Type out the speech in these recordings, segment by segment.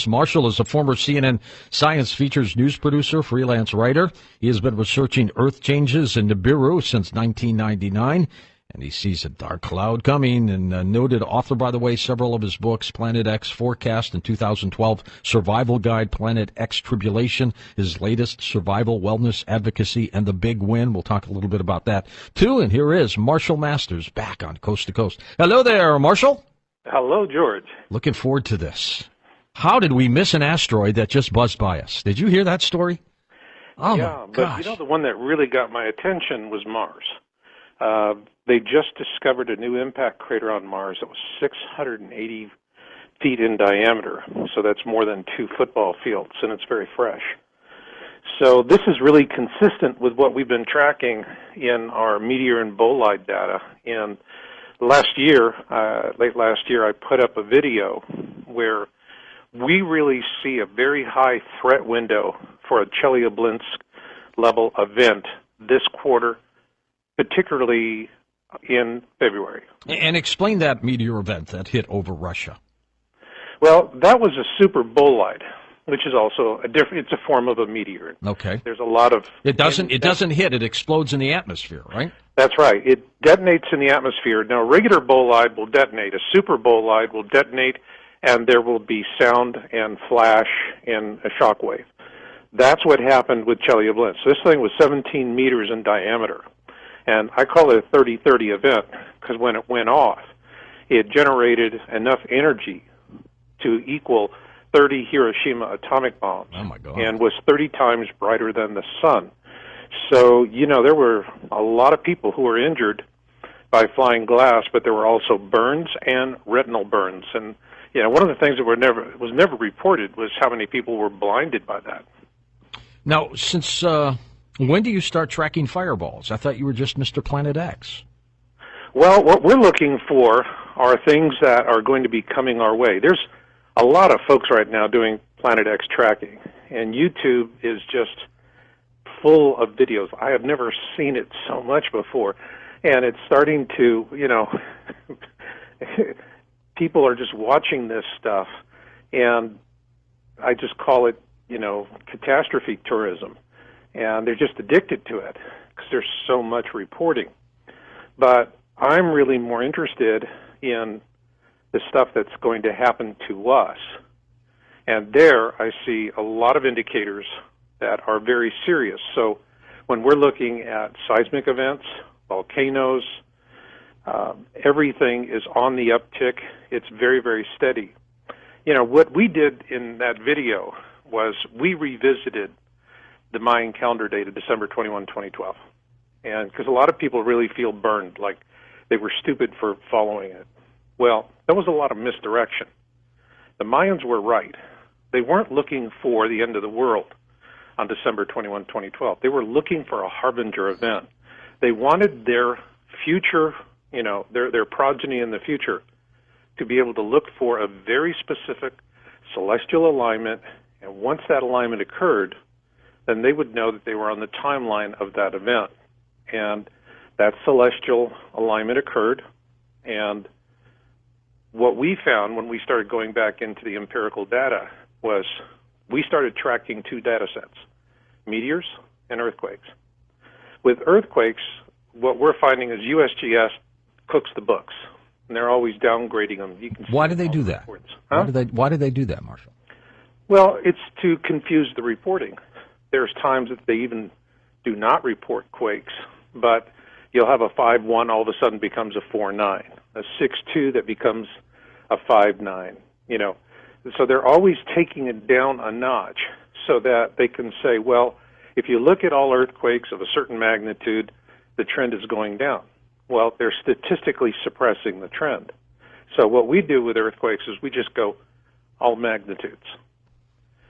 Marshall is a former CNN Science Features news producer, freelance writer. He has been researching Earth changes in Nibiru since 1999, and he sees a dark cloud coming. And noted author, by the way, several of his books, Planet X Forecast in 2012, Survival Guide, Planet X Tribulation, his latest Survival, Wellness, Advocacy, and the Big Win. We'll talk a little bit about that, too. And here is Marshall Masters back on Coast to Coast. Hello there, Marshall. Hello, George. Looking forward to this. How did we miss an asteroid that just buzzed by us? Did you hear that story? Oh, yeah, my gosh. But you know, the one that really got my attention was Mars. They just discovered a new impact crater on Mars that was 680 feet in diameter, so that's more than 2 football fields, and it's very fresh. So this is really consistent with what we've been tracking in our meteor and bolide data. And last year, late last year, I put up a video where we really see a very high threat window for a Chelyabinsk level event this quarter, particularly in February. And explain that meteor event that hit over Russia. Well, that was a super bolide, which is also it's a form of a meteor. Okay. There's a lot of It doesn't hit, it explodes in the atmosphere, right? That's right. It detonates in the atmosphere. Now, a regular bolide will detonate. A super bolide will detonate, and there will be sound and flash and a shock wave. That's what happened with Chelyabinsk. So this thing was 17 meters in diameter, and I call it a 30-30 event because when it went off, it generated enough energy to equal 30 Hiroshima atomic bombs. Oh, my God. And was 30 times brighter than the sun. So, you know, there were a lot of people who were injured by flying glass, but there were also burns and retinal burns. And you know, one of the things that was never reported was how many people were blinded by that. Now, since when do you start tracking fireballs? I thought you were just Mr. Planet X. Well, what we're looking for are things that are going to be coming our way. There's a lot of folks right now doing Planet X tracking, and YouTube is just full of videos. I have never seen it so much before, and it's starting to, you know, people are just watching this stuff, and I just call it, you know, catastrophe tourism, and they're just addicted to it because there's so much reporting. But I'm really more interested in the stuff that's going to happen to us, and there I see a lot of indicators that are very serious. So when we're looking at seismic events, volcanoes, everything is on the uptick. It's very, very steady. You know, what we did in that video was we revisited the Mayan calendar date of December 21, 2012. And because a lot of people really feel burned, like they were stupid for following it. Well, that was a lot of misdirection. The Mayans were right. They weren't looking for the end of the world on December 21, 2012. They were looking for a harbinger event. They wanted their future, you know, their progeny in the future to be able to look for a very specific celestial alignment, and once that alignment occurred, then they would know that they were on the timeline of that event. And that celestial alignment occurred, and what we found when we started going back into the empirical data was we started tracking 2 data sets, meteors and earthquakes. With earthquakes, what we're finding is USGS cooks the books, and they're always downgrading them. You can Why do they do that? Huh? Why do they do that, Marshall? Well, it's to confuse the reporting. There's times that they even do not report quakes, but you'll have a 5.1 all of a sudden becomes a 4.9, a 6.2 that becomes a 5.9, you know. So they're always taking it down a notch so that they can say, well, if you look at all earthquakes of a certain magnitude, the trend is going down. Well, they're statistically suppressing the trend. So what we do with earthquakes is we just go all magnitudes.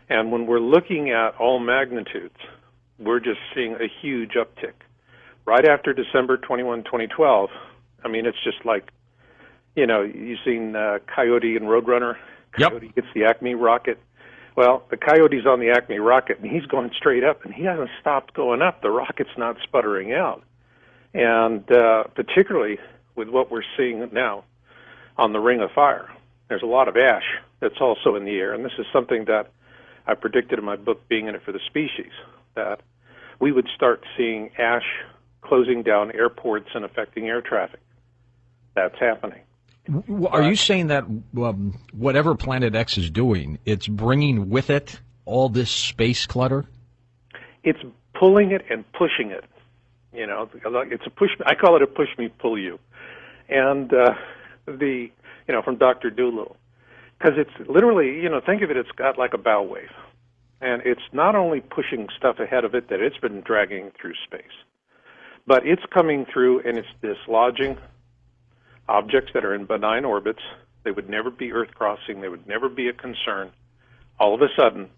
And when we're looking at all magnitudes, we're just seeing a huge uptick. Right after December 21, 2012, I mean, it's just like, you know, you've seen Coyote and Roadrunner. Coyote Yep. gets the Acme rocket. Well, the Coyote's on the Acme rocket, and he's going straight up, and he hasn't stopped going up. The rocket's not sputtering out. And particularly with what we're seeing now on the Ring of Fire, there's a lot of ash that's also in the air, and this is something that I predicted in my book, Being in It for the Species, that we would start seeing ash closing down airports and affecting air traffic. That's happening. Are you saying that whatever Planet X is doing, it's bringing with it all this space clutter? It's pulling it and pushing it. You know, it's a push. I call it a push me, pull you. And from Dr. Doolittle, because it's literally, think of it, it's got like a bow wave, and it's not only pushing stuff ahead of it that it's been dragging through space, but it's coming through and it's dislodging objects that are in benign orbits. They would never be Earth crossing. They would never be a concern. All of a sudden,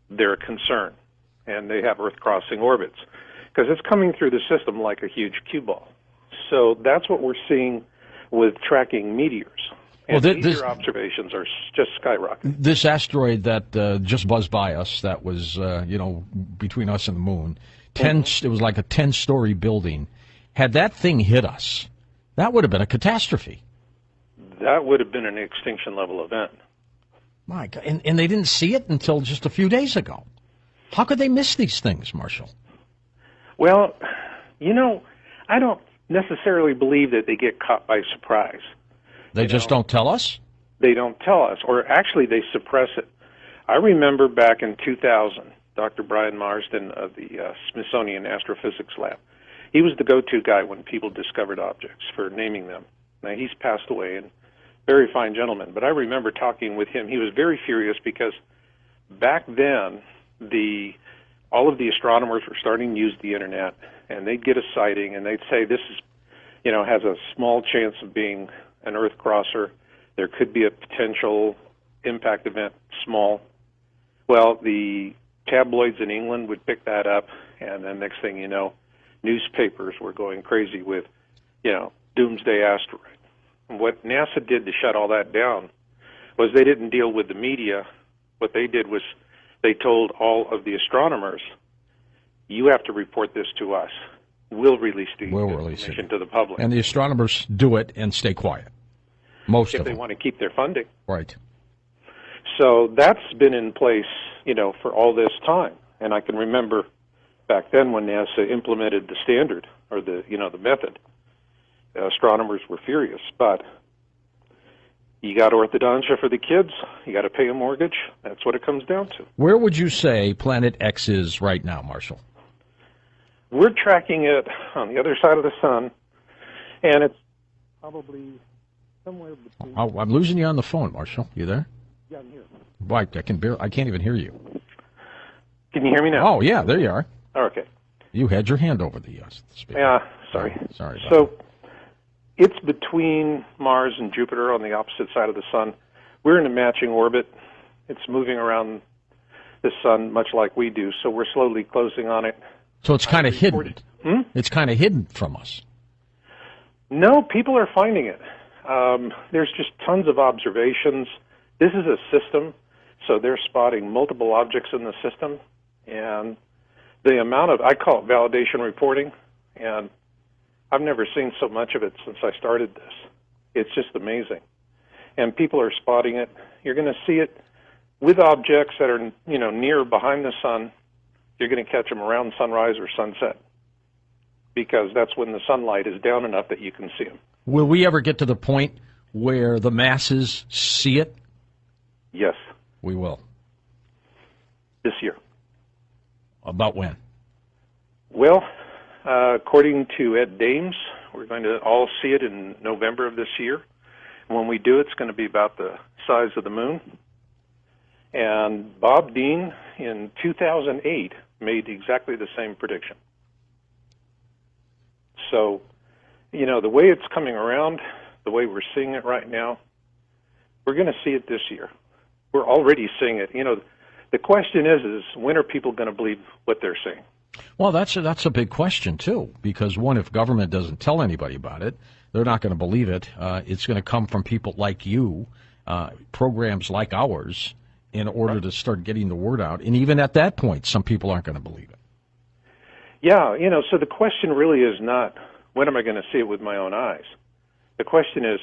they're a concern, and they have Earth crossing orbits because it's coming through the system like a huge cue ball. So that's what we're seeing with tracking meteors. And meteor observations are just skyrocketing. This asteroid that just buzzed by us, that was, between us and the moon, it was like a 10-story building. Had that thing hit us, that would have been a catastrophe. That would have been an extinction-level event. My God. And they didn't see it until just a few days ago. How could they miss these things, Marshall? Well, I don't necessarily believe that they get caught by surprise. They just don't tell us? They don't tell us, or actually they suppress it. I remember back in 2000, Dr. Brian Marsden of the Smithsonian Astrophysics Lab, he was the go-to guy when people discovered objects for naming them. Now, he's passed away, and very fine gentleman, but I remember talking with him. He was very furious because back then, all of the astronomers were starting to use the internet, and they'd get a sighting, and they'd say this is, has a small chance of being an Earth crosser. There could be a potential impact event, small. Well, the tabloids in England would pick that up, and then next thing you know, newspapers were going crazy with, doomsday asteroid. And what NASA did to shut all that down was they didn't deal with the media. What they did was they told all of the astronomers, you have to report this to us. We'll release the information to the public. And the astronomers do it and stay quiet. Most of them. If they want to keep their funding. Right. So that's been in place, for all this time. And I can remember back then when NASA implemented the standard or the method, astronomers were furious. But you got orthodontia for the kids. You got to pay a mortgage. That's what it comes down to. Where would you say Planet X is right now, Marshall? We're tracking it on the other side of the sun, and it's probably somewhere between... Oh, I'm losing you on the phone, Marshall. You there? Yeah, I'm here. Why, I can't even hear you. Can you hear me now? Oh, yeah, there you are. Okay. You had your hand over the speaker. Yeah, sorry. Sorry. So it's between Mars and Jupiter on the opposite side of the sun. We're in a matching orbit. It's moving around the sun much like we do, so we're slowly closing on it. So it's kind of hidden. It's kind of hidden from us. No, people are finding it. There's just tons of observations. This is a system, so they're spotting multiple objects in the system, and the amount of, I call it validation reporting, and I've never seen so much of it since I started this. It's just amazing. And people are spotting it. You're going to see it with objects that are, near behind the sun. You're going to catch them around sunrise or sunset because that's when the sunlight is down enough that you can see them. Will we ever get to the point where the masses see it? Yes. We will. This year. About when? Well, according to Ed Dames, we're going to all see it in November of this year. When we do, it's going to be about the size of the moon. And Bob Dean in 2008 made exactly the same prediction. So, the way it's coming around, the way we're seeing it right now, we're going to see it this year. We're already seeing it. The question is when are people going to believe what they're seeing? Well, that's a big question, too, because, one, if government doesn't tell anybody about it, they're not going to believe it. It's going to come from people like you, programs like ours, in order to start getting the word out. And even at that point, some people aren't going to believe it. Yeah, so the question really is not, when am I going to see it with my own eyes? The question is,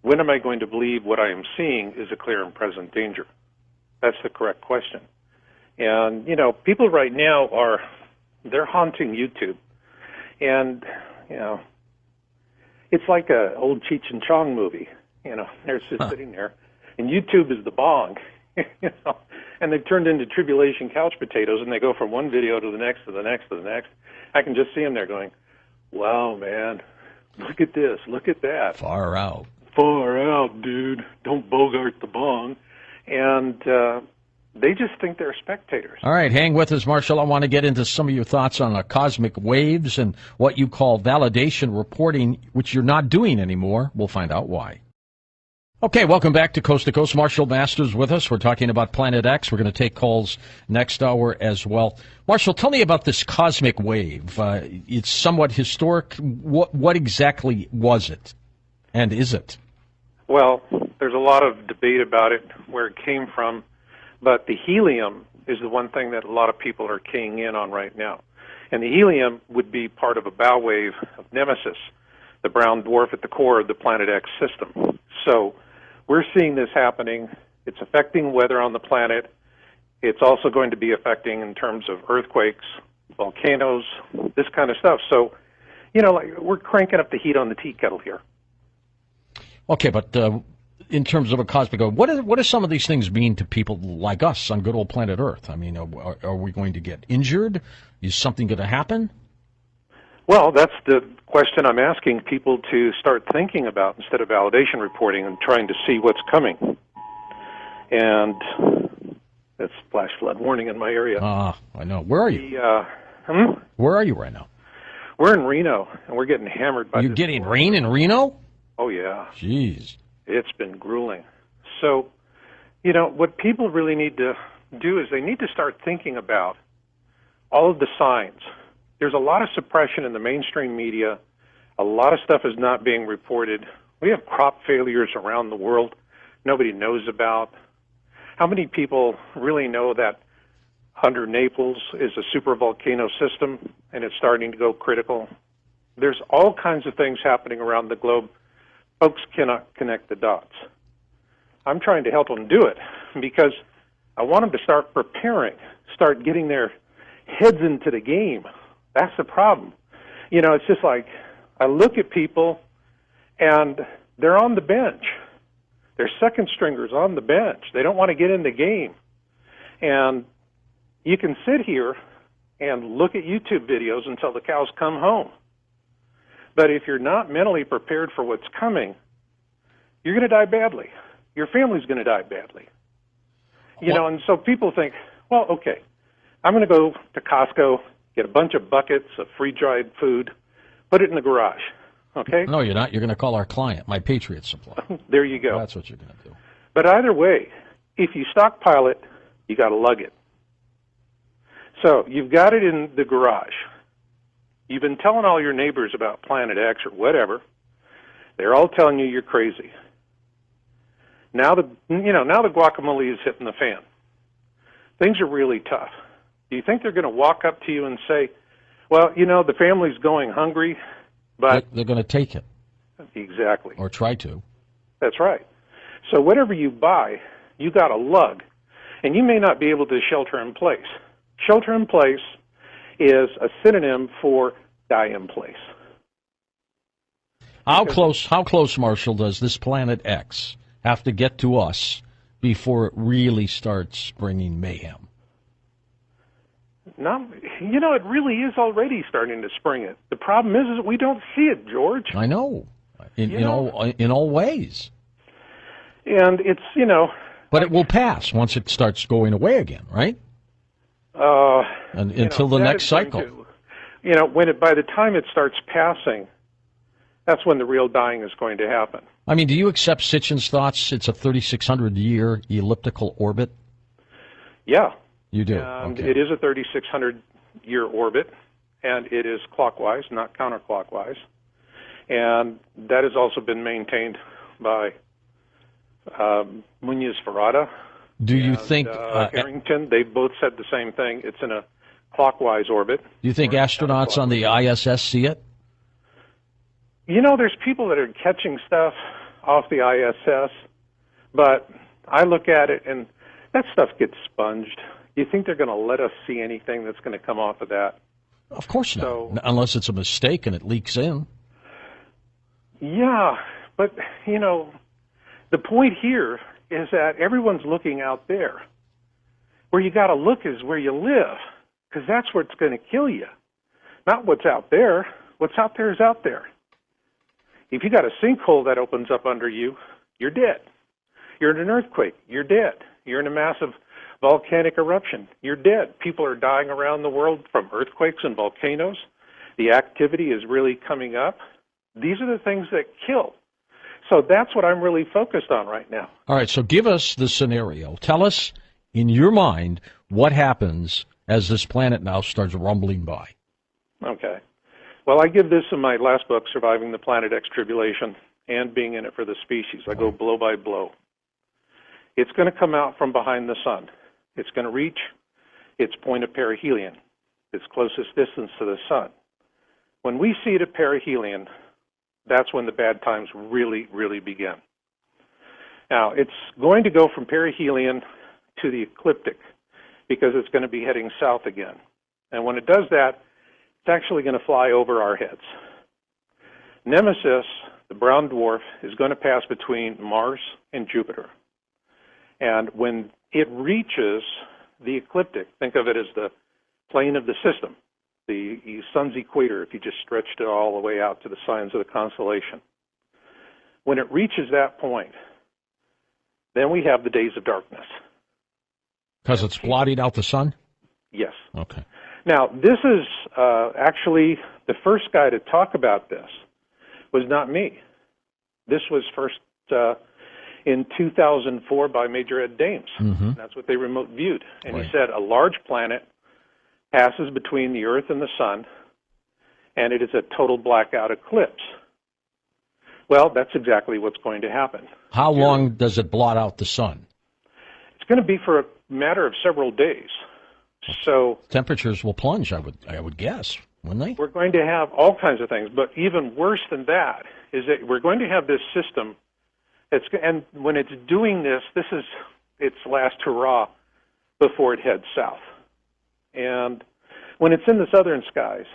when am I going to believe what I am seeing is a clear and present danger? That's the correct question. And, people right now they're haunting YouTube. And, it's like a old Cheech and Chong movie. They're just sitting there. And YouTube is the bong, and they've turned into tribulation couch potatoes, and they go from one video to the next, to the next, to the next. I can just see them there going, wow, man, look at this, look at that. Far out. Far out, dude. Don't bogart the bong. And they just think they're spectators. All right, hang with us, Marshall. I want to get into some of your thoughts on cosmic waves and what you call validation reporting, which you're not doing anymore. We'll find out why. Okay, welcome back to Coast to Coast. Marshall Masters with us. We're talking about Planet X. We're going to take calls next hour as well. Marshall, tell me about this cosmic wave. It's somewhat historic. What exactly was it, and is it? Well, there's a lot of debate about it, where it came from, but the helium is the one thing that a lot of people are keying in on right now. And the helium would be part of a bow wave of Nemesis, the brown dwarf at the core of the Planet X system. So we're seeing this happening. It's affecting weather on the planet. It's also going to be affecting in terms of earthquakes, volcanoes, this kind of stuff. So, we're cranking up the heat on the tea kettle here. Okay, but in terms of a cosmic wave, what do some of these things mean to people like us on good old planet Earth? I mean, are we going to get injured? Is something going to happen? Well, that's the question I'm asking people to start thinking about instead of validation reporting and trying to see what's coming. And that's flash flood warning in my area. I know. Where are you? Where are you right now? We're in Reno, and we're getting hammered by You're getting rain in Reno? Oh, yeah. Jeez. It's been grueling. So, what people really need to do is they need to start thinking about all of the signs. There's a lot of suppression in the mainstream media. A lot of stuff is not being reported. We have crop failures around the world nobody knows about. How many people really know that under Naples is a supervolcano system and it's starting to go critical? There's all kinds of things happening around the globe. Folks cannot connect the dots. I'm trying to help them do it because I want them to start preparing, start getting their heads into the game. That's the problem. It's just like I look at people and they're on the bench. They're second stringers on the bench. They don't want to get in the game. And you can sit here and look at YouTube videos until the cows come home. But if you're not mentally prepared for what's coming, you're going to die badly. Your family's going to die badly. And so people think, well, okay, I'm going to go to Costco, get a bunch of buckets of free-dried food, put it in the garage, okay? No, you're not. You're going to call our client, My Patriot Supply. There you go. That's what you're going to do. But either way, if you stockpile it, you got to lug it. So you've got it in the garage. You've been telling all your neighbors about Planet X or whatever. They're all telling you you're crazy. Now the guacamole is hitting the fan. Things are really tough. Do you think they're going to walk up to you and say, well, the family's going hungry, but... They're going to take it. Exactly. Or try to. That's right. So whatever you buy, you got to lug. And you may not be able to shelter in place. Shelter in place is a synonym for die in place. How close, Marshall, does this Planet X have to get to us before it really starts bringing mayhem? No, it really is already starting to spring it. The problem is that we don't see it, George. I know, in all ways. And it's, But it will pass once it starts going away again, right? Until the next cycle. By the time it starts passing, that's when the real dying is going to happen. I mean, do you accept Sitchin's thoughts? It's a 3,600-year elliptical orbit? Yeah. You do? And okay. It is a 3,600-year orbit, and it is clockwise, not counterclockwise. And that has also been maintained by Muñoz Ferrada. Do you think... Harrington, they both said the same thing. It's in a clockwise orbit. Do you think astronauts on the ISS see it? There's people that are catching stuff off the ISS, but I look at it and that stuff gets sponged. You think they're going to let us see anything that's going to come off of that? Of course not, unless it's a mistake and it leaks in. Yeah, but, you know, the point here is that everyone's looking out there. Where you got to look is where you live, because that's what's going to kill you, not what's out there. What's out there is out there. If you got a sinkhole that opens up under you, you're dead. You're in an earthquake, you're dead. You're in a massive volcanic eruption, you're dead. People are dying around the world from earthquakes and volcanoes. The activity is really coming up. These are the things that kill. So that's what I'm really focused on right now. All right, so give us the scenario. Tell us, in your mind, what happens as this planet now starts rumbling by. Okay. Well, I give this in my last book, Surviving the Planet X Tribulation, and Being in It for the Species. I go blow by blow. It's going to come out from behind the sun. It's going to reach its point of perihelion, its closest distance to the sun. When we see it at perihelion, that's when the bad times really, really begin. Now, it's going to go from perihelion to the ecliptic because it's going to be heading south again. And when it does that, it's actually going to fly over our heads. Nemesis, the brown dwarf, is going to pass between Mars and Jupiter. And when it reaches the ecliptic, think of it as the plane of the system, the sun's equator, if you just stretched it all the way out to the signs of the constellation. When it reaches that point, then we have the days of darkness. Because it's blotted out the sun? Yes. Okay. Now, this is actually the first guy to talk about this was not me. This was first in 2004 by Major Ed Dames. Mm-hmm. That's what they remote viewed. And right. He said a large planet passes between the Earth and the sun, and it is a total blackout eclipse. Well, that's exactly what's going to happen. How long does it blot out the sun? It's going to be for a matter of several days. So temperatures will plunge, I would guess, wouldn't they? We're going to have all kinds of things, but even worse than that is that we're going to have this system that's, and when it's doing this, this is its last hurrah before it heads south. And when it's in the southern skies,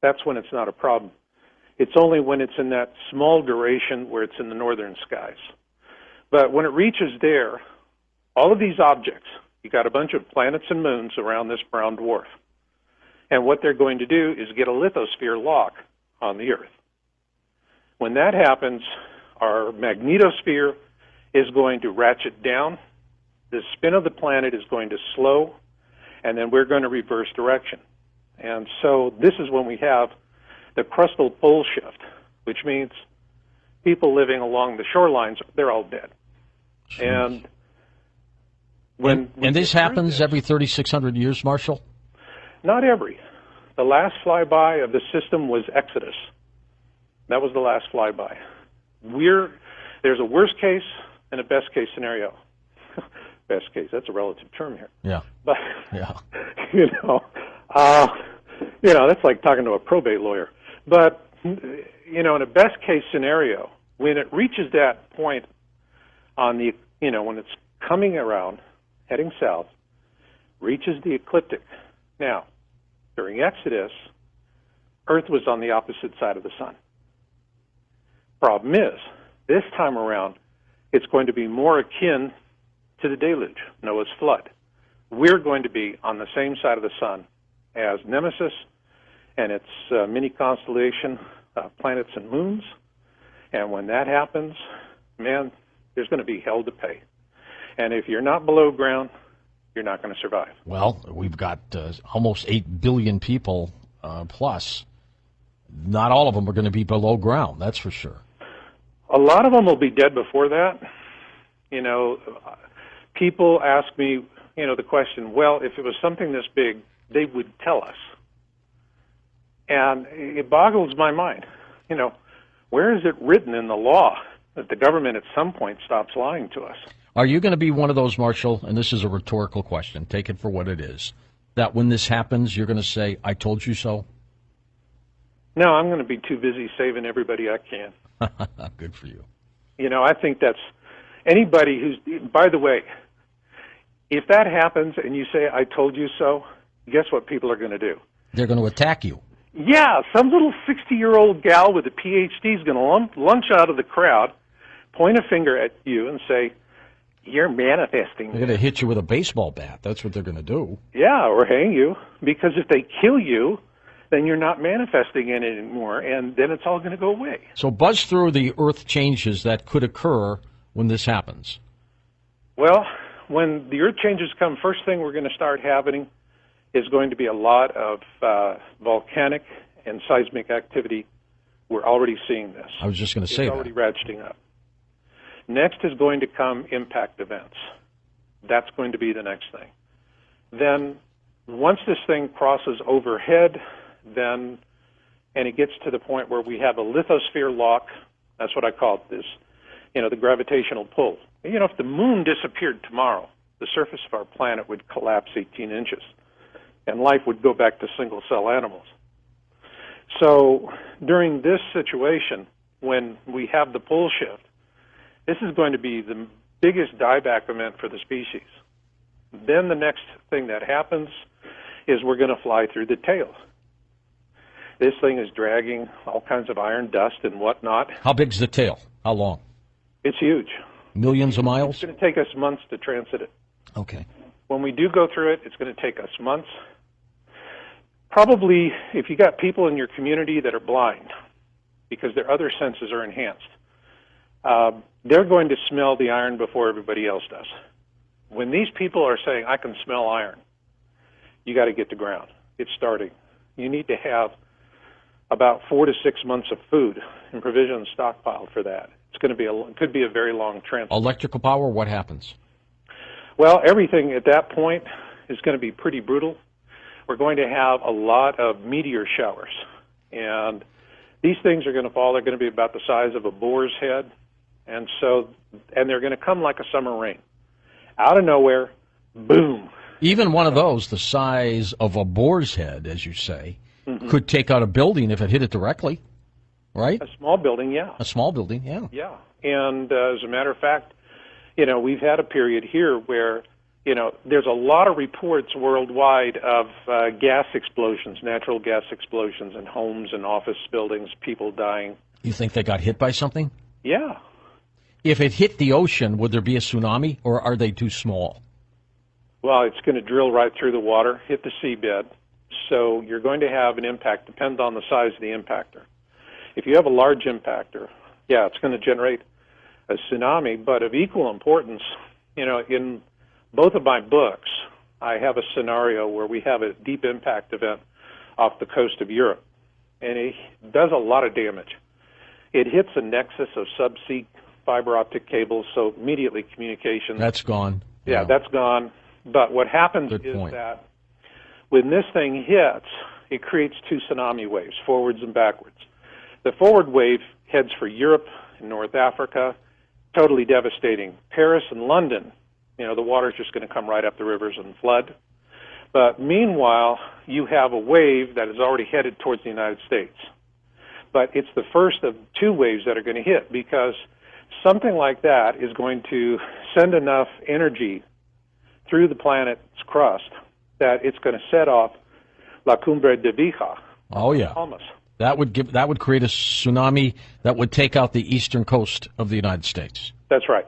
that's when it's not a problem. It's only when it's in that small duration where it's in the northern skies. But when it reaches there, all of these objects, you got a bunch of planets and moons around this brown dwarf. And what they're going to do is get a lithosphere lock on the Earth. When that happens, our magnetosphere is going to ratchet down. The spin of the planet is going to slow, and then we're going to reverse direction. And so this is when we have the crustal pole shift, which means people living along the shorelines, they're all dead. Jeez. And this happens every 3,600 years, Marshall? Not every. The last flyby of the system was Exodus. That was the last flyby. There's a worst case and a best case scenario. Best case, that's a relative term here. Yeah. But, yeah. That's like talking to a probate lawyer. But, in a best case scenario, when it reaches that point on the, when it's coming around, heading south, reaches the ecliptic. Now, during Exodus, Earth was on the opposite side of the sun. Problem is, this time around, it's going to be more akin to the deluge, Noah's flood. We're going to be on the same side of the sun as Nemesis and its mini constellation, planets and moons. And when that happens, man, there's going to be hell to pay. And if you're not below ground, you're not going to survive. Well, we've got almost 8 billion people plus. Not all of them are going to be below ground, that's for sure. A lot of them will be dead before that. People ask me, the question, well, if it was something this big, they would tell us. And it boggles my mind. Where is it written in the law that the government at some point stops lying to us? Are you going to be one of those, Marshall, and this is a rhetorical question, take it for what it is, that when this happens, you're going to say, I told you so? No, I'm going to be too busy saving everybody I can. Good for you. I think that's anybody who's, by the way, if that happens and you say, I told you so, guess what people are going to do? They're going to attack you. Yeah, some little 60-year-old gal with a PhD is going to lunge out of the crowd, point a finger at you, and say, you're manifesting. They're going to hit you with a baseball bat. That's what they're going to do. Yeah, or hang you, because if they kill you, then you're not manifesting it anymore, and then it's all going to go away. So buzz through the earth changes that could occur when this happens. Well, when the earth changes come, first thing we're going to start happening is going to be a lot of volcanic and seismic activity. We're already seeing this. I was just going to say that. It's already ratcheting up. Next is going to come impact events. That's going to be the next thing. Then once this thing crosses overhead, and it gets to the point where we have a lithosphere lock, that's what I call this, the gravitational pull. If the moon disappeared tomorrow, the surface of our planet would collapse 18 inches, and life would go back to single-cell animals. So during this situation, when we have the pole shift, this is going to be the biggest dieback event for the species. Then the next thing that happens is we're going to fly through the tail. This thing is dragging all kinds of iron dust and whatnot. How big's the tail? How long? It's huge. Millions of miles? It's going to take us months to transit it. Okay. When we do go through it, it's going to take us months. Probably, if you got people in your community that are blind, because their other senses are enhanced, they're going to smell the iron before everybody else does. When these people are saying, I can smell iron, you got to get to ground. It's starting. You need to have about 4 to 6 months of food and provisions stockpiled for that. It's going to be could be a very long transit. Electrical power, what happens? Well, everything at that point is going to be pretty brutal. We're going to have a lot of meteor showers, and these things are going to fall. They're going to be about the size of a boar's head, and they're going to come like a summer rain. Out of nowhere, boom. Even one of those, the size of a boar's head, as you say, could take out a building if it hit it directly, right? A small building, yeah. A small building, yeah. Yeah, and as a matter of fact, we've had a period here where, there's a lot of reports worldwide of gas explosions, natural gas explosions in homes and office buildings, people dying. You think they got hit by something? Yeah. If it hit the ocean, would there be a tsunami, or are they too small? Well, it's going to drill right through the water, hit the seabed, so you're going to have an impact, depends on the size of the impactor. If you have a large impactor, yeah, it's going to generate a tsunami, but of equal importance, in both of my books, I have a scenario where we have a deep impact event off the coast of Europe, and it does a lot of damage. It hits a nexus of subsea fiber optic cables, so immediately communication. That's gone. Yeah, that's gone. But what happens is that when this thing hits, it creates two tsunami waves, forwards and backwards. The forward wave heads for Europe and North Africa, totally devastating. Paris and London, the water's just going to come right up the rivers and flood. But meanwhile, you have a wave that is already headed towards the United States. But it's the first of two waves that are going to hit, because something like that is going to send enough energy through the planet's crust that it's going to set off La Cumbre de Vija. Oh, yeah. Bahamas. That would create a tsunami that would take out the eastern coast of the United States. That's right.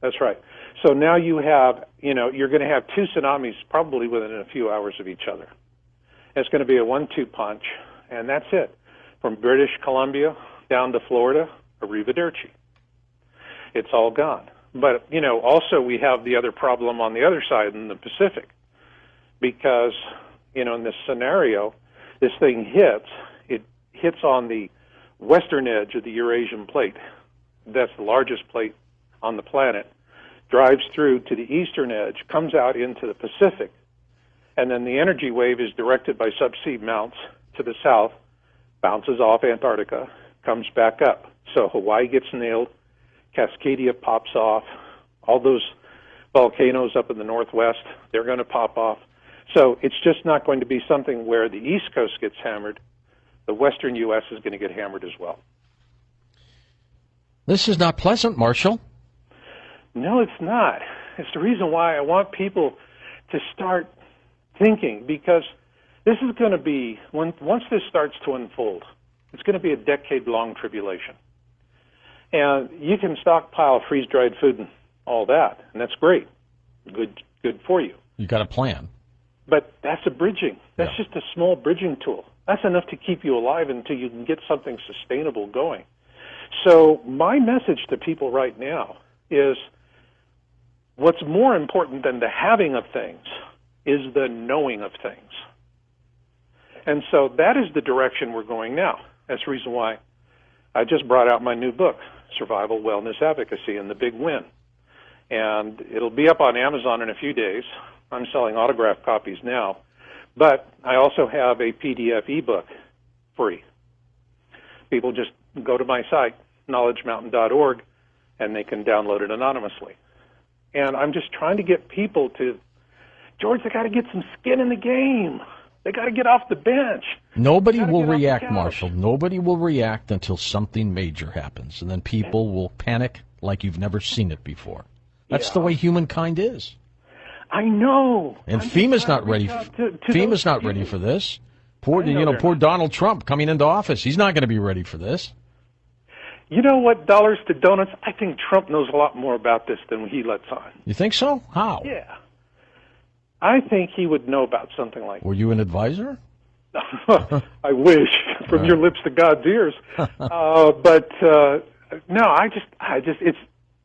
That's right. So now you have, you're going to have two tsunamis probably within a few hours of each other. It's going to be a 1-2 punch, and that's it. From British Columbia down to Florida, arrivederci. It's all gone. But, also we have the other problem on the other side in the Pacific, because, in this scenario, this thing hits on the western edge of the Eurasian plate. That's the largest plate on the planet, drives through to the eastern edge, comes out into the Pacific, and then the energy wave is directed by subsea mounts to the south, bounces off Antarctica, comes back up. So Hawaii gets nailed, Cascadia pops off, all those volcanoes up in the northwest, they're going to pop off. So it's just not going to be something where the East Coast gets hammered. The western U.S. is going to get hammered as well. This is not pleasant, Marshall. No, it's not. It's the reason why I want people to start thinking, because this is going to be, once this starts to unfold, it's going to be a decade-long tribulation. And you can stockpile freeze-dried food and all that, and that's great. Good for you. You got a plan. But that's a bridging. That's just a small bridging tool. That's enough to keep you alive until you can get something sustainable going. So my message to people right now is, what's more important than the having of things is the knowing of things. And so that is the direction we're going now. That's the reason why I just brought out my new book, Survival, Wellness, Advocacy, and the Big Win. And it'll be up on Amazon in a few days. I'm selling autographed copies now. But I also have a PDF ebook free. People just go to my site, knowledgemountain.org, and they can download it anonymously. And I'm just trying to get people to, George, they got to get some skin in the game. They got to get off the bench. Nobody will react, Marshall. Nobody will react until something major happens, and then people will panic like you've never seen it before. That's the way humankind is. I know. And FEMA's not ready. FEMA's not ready for this. Poor Donald Trump coming into office. He's not going to be ready for this. You know what, dollars to donuts? I think Trump knows a lot more about this than he lets on. You think so? How? Yeah. I think he would know about something like that. Were you an advisor? I wish, from your lips to God's ears. No, I just, it's,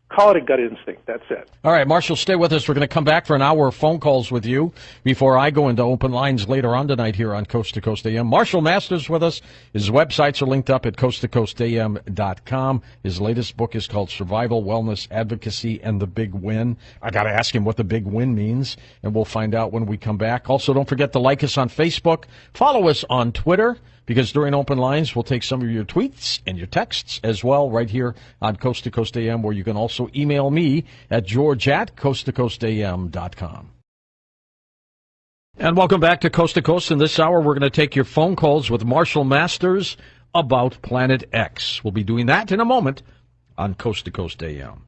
call it a gut instinct. That's it. All right, Marshall, stay with us. We're going to come back for an hour of phone calls with you before I go into open lines later on tonight here on Coast to Coast AM. Marshall Masters with us. His websites are linked up at coasttocoastam.com. His latest book is called Survival, Wellness, Advocacy, and the Big Win. I got to ask him what the big win means, and we'll find out when we come back. Also, don't forget to like us on Facebook. Follow us on Twitter, because during open lines, we'll take some of your tweets and your texts as well right here on Coast to Coast AM, where you can also email me at george@coasttocoastam.com. And welcome back to Coast to Coast. In this hour, we're going to take your phone calls with Marshall Masters about Planet X. We'll be doing that in a moment on Coast to Coast AM.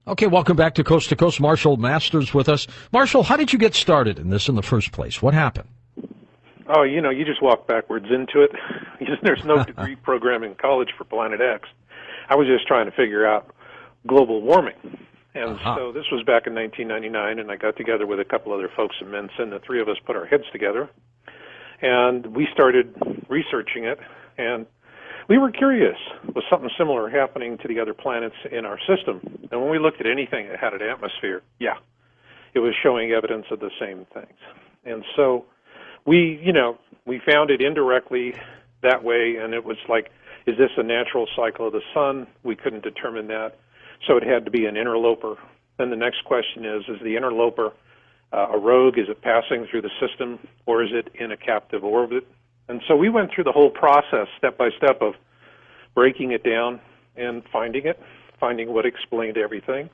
Okay, welcome back to Coast. Marshall Masters with us. Marshall, how did you get started in this in the first place? What happened? Oh, you just walk backwards into it. There's no degree program in college for Planet X. I was just trying to figure out global warming. And so this was back in 1999, and I got together with a couple other folks in Mensa, the three of us put our heads together, and we started researching it, and we were curious, was something similar happening to the other planets in our system? And when we looked at anything that had an atmosphere, it was showing evidence of the same things. And so we found it indirectly that way, and it was like, is this a natural cycle of the sun? We couldn't determine that, so it had to be an interloper. Then the next question is the interloper a rogue? Is it passing through the system, or is it in a captive orbit? And so we went through the whole process, step by step, of breaking it down and finding what explained everything.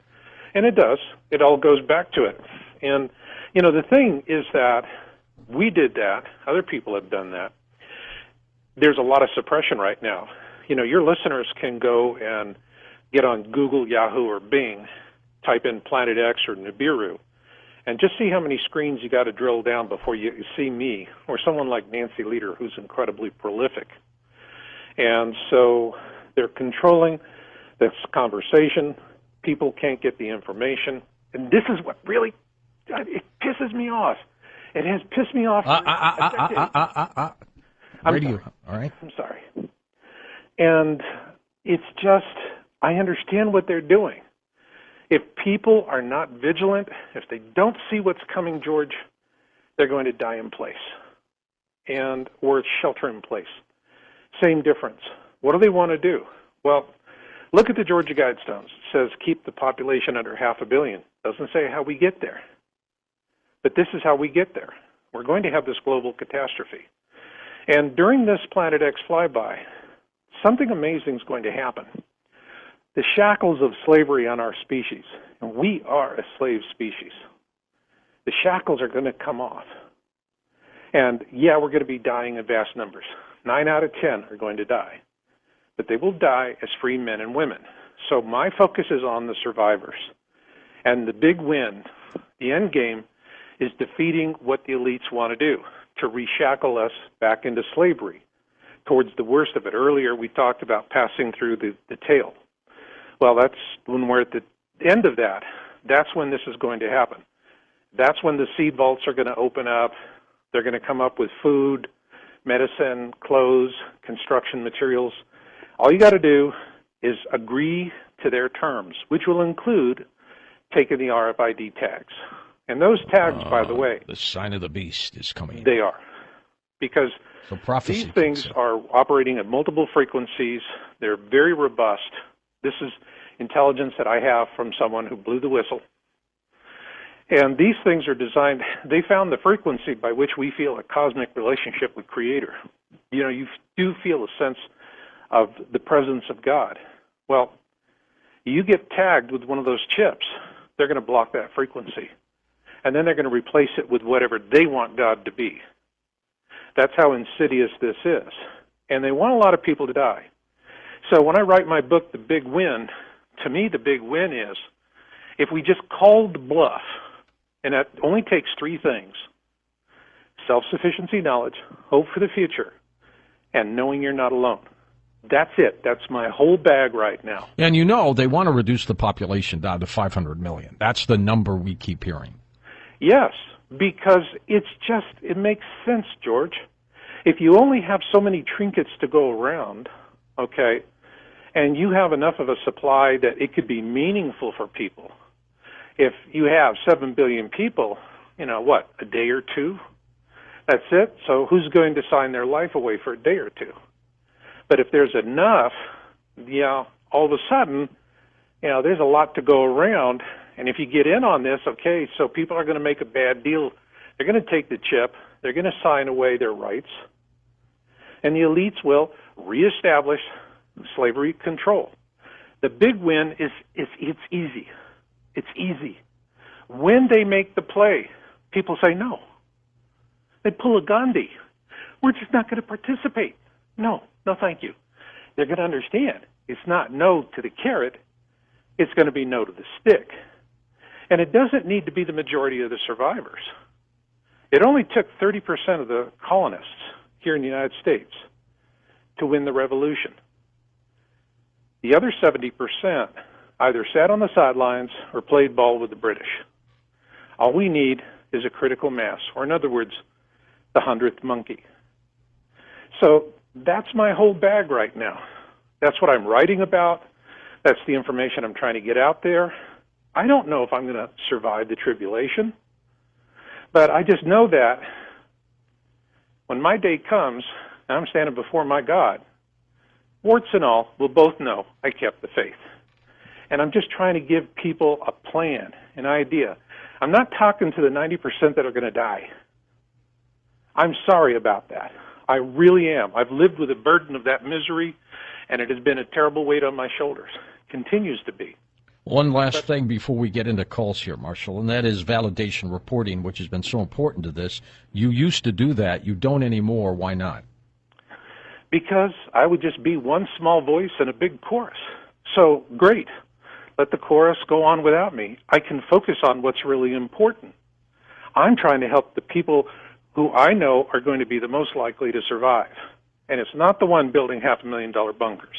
And it does. It all goes back to it. And, the thing is that we did that. Other people have done that. There's a lot of suppression right now. Your listeners can go and get on Google, Yahoo, or Bing, type in Planet X or Nibiru, and just see how many screens you got to drill down before you see me or someone like Nancy Leader, who's incredibly prolific. And so they're controlling this conversation. People can't get the information. And this is what really, it pisses me off. It has pissed me off. Radio. All right. I'm sorry. And it's just, I understand what they're doing. If people are not vigilant, if they don't see what's coming, George, they're going to die in place, or shelter in place. Same difference. What do they want to do? Well, look at the Georgia Guidestones. It says keep the population under 500 million. Doesn't say how we get there. But this is how we get there. We're going to have this global catastrophe. And during this Planet X flyby, something amazing is going to happen. The shackles of slavery on our species, and we are a slave species, the shackles are going to come off. And we're going to be dying in vast numbers. 9 out of 10 are going to die. But they will die as free men and women. So my focus is on the survivors. And the big win, the end game, is defeating what the elites want to do, to reshackle us back into slavery, towards the worst of it. Earlier we talked about passing through the tail. Well, that's when we're at the end of that. That's when this is going to happen. That's when the seed vaults are going to open up. They're going to come up with food, medicine, clothes, construction materials. All you got to do is agree to their terms, which will include taking the RFID tags. And those tags, by the way, the sign of the beast is coming. They are. Because so prophecy these things are operating at multiple frequencies. They're very robust. This is intelligence that I have from someone who blew the whistle. And these things are designed, they found the frequency by which we feel a cosmic relationship with Creator. You know, you do feel a sense of the presence of God. Well, you get tagged with one of those chips, they're going to block that frequency. And then they're going to replace it with whatever they want God to be. That's how insidious this is. And they want a lot of people to die. So when I write my book, The Big Win, to me the big win is if we just called bluff, and that only takes three things: self-sufficiency knowledge, hope for the future, and knowing you're not alone. That's it. That's my whole bag right now. And you know they want to reduce the population down to 500 million. That's the number we keep hearing. Yes, because it makes sense, George. If you only have so many trinkets to go around, okay, and you have enough of a supply that it could be meaningful for people. If you have 7 billion people, you know, what, a day or two? That's it. So who's going to sign their life away for a day or two? But if there's enough, yeah, all of a sudden, you know, there's a lot to go around. And if you get in on this, okay, so people are going to make a bad deal. They're going to take the chip. They're going to sign away their rights. And the elites will reestablish slavery control. The big win is it's easy. It's easy. When they make the play, people say no. They pull a Gandhi. We're just not going to participate. No, thank you. They're going to understand it's not no to the carrot. It's going to be no to the stick. And it doesn't need to be the majority of the survivors. It only took 30% of the colonists here in the United States to win the revolution. The other 70% either sat on the sidelines or played ball with the British. All we need is a critical mass, or in other words, the 100th monkey. So that's my whole bag right now. That's what I'm writing about. That's the information I'm trying to get out there. I don't know if I'm going to survive the tribulation, but I just know that when my day comes, and I'm standing before my God, warts and all, we'll both know I kept the faith. And I'm just trying to give people a plan, an idea. I'm not talking to the 90% that are going to die. I'm sorry about that. I really am. I've lived with the burden of that misery, and it has been a terrible weight on my shoulders. Continues to be. One last thing before we get into calls here, Marshall, and that is validation reporting, which has been so important to this. You used to do that. You don't anymore. Why not? Because I would just be one small voice in a big chorus. So, great. Let the chorus go on without me. I can focus on what's really important. I'm trying to help the people who I know are going to be the most likely to survive. And it's not the one building $500,000 bunkers.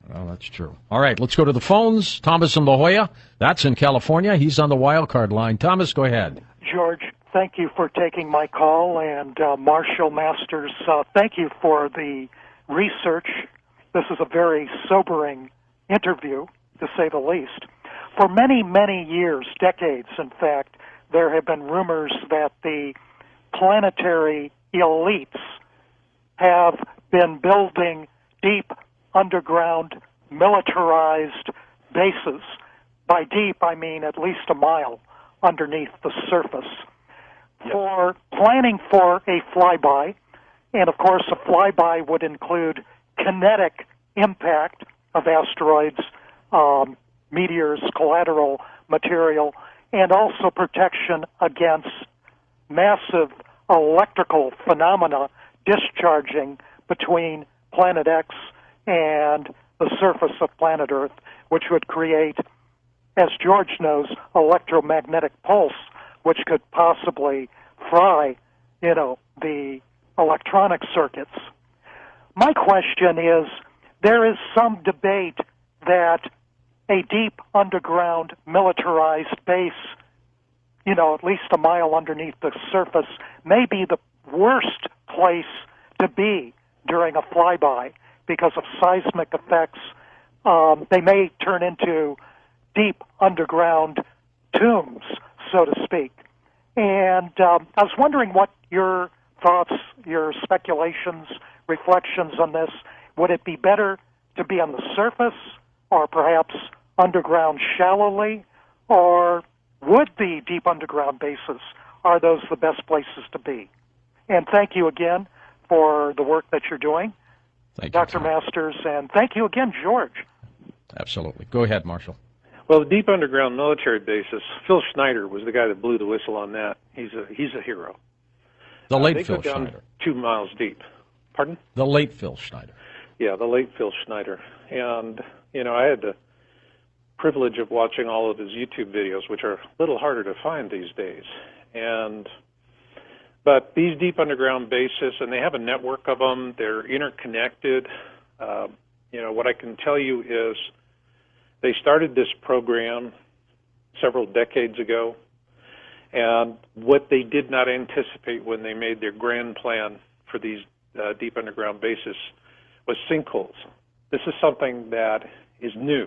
Well, that's true. All right, let's go to the phones. Thomas in La Jolla, that's in California. He's on the wild card line. Thomas, go ahead. George, thank you for taking my call, and Marshall Masters, thank you for the research. This is a very sobering interview, to say the least. For many, many years, decades, in fact, there have been rumors that the planetary elites have been building deep underground militarized bases. By deep, I mean at least a mile underneath the surface. Yep. For planning for a flyby, and of course a flyby would include kinetic impact of asteroids, meteors, collateral material, and also protection against massive electrical phenomena discharging between Planet X and the surface of planet Earth, which would create, as George knows, electromagnetic pulse, which could possibly fry, the electronic circuits. My question is, there is some debate that a deep underground militarized base, at least a mile underneath the surface, may be the worst place to be during a flyby because of seismic effects. They may turn into deep underground tombs, so to speak. And I was wondering what your thoughts, your speculations, reflections on this. Would it be better to be on the surface or perhaps underground shallowly? Or would the deep underground bases, are those the best places to be? And thank you again for the work that you're doing, Thank Dr. you, Masters, and thank you again, George. Absolutely. Go ahead, Marshall. Well, the deep underground military bases, Phil Schneider was the guy that blew the whistle on that. He's a hero. The late they Phil go down Schneider. 2 miles deep. Pardon? The late Phil Schneider. Yeah, the late Phil Schneider. And, I had the privilege of watching all of his YouTube videos, which are a little harder to find these days. But these deep underground bases, and they have a network of them, they're interconnected. What I can tell you is they started this program several decades ago, and what they did not anticipate when they made their grand plan for these deep underground bases was sinkholes. This is something that is new.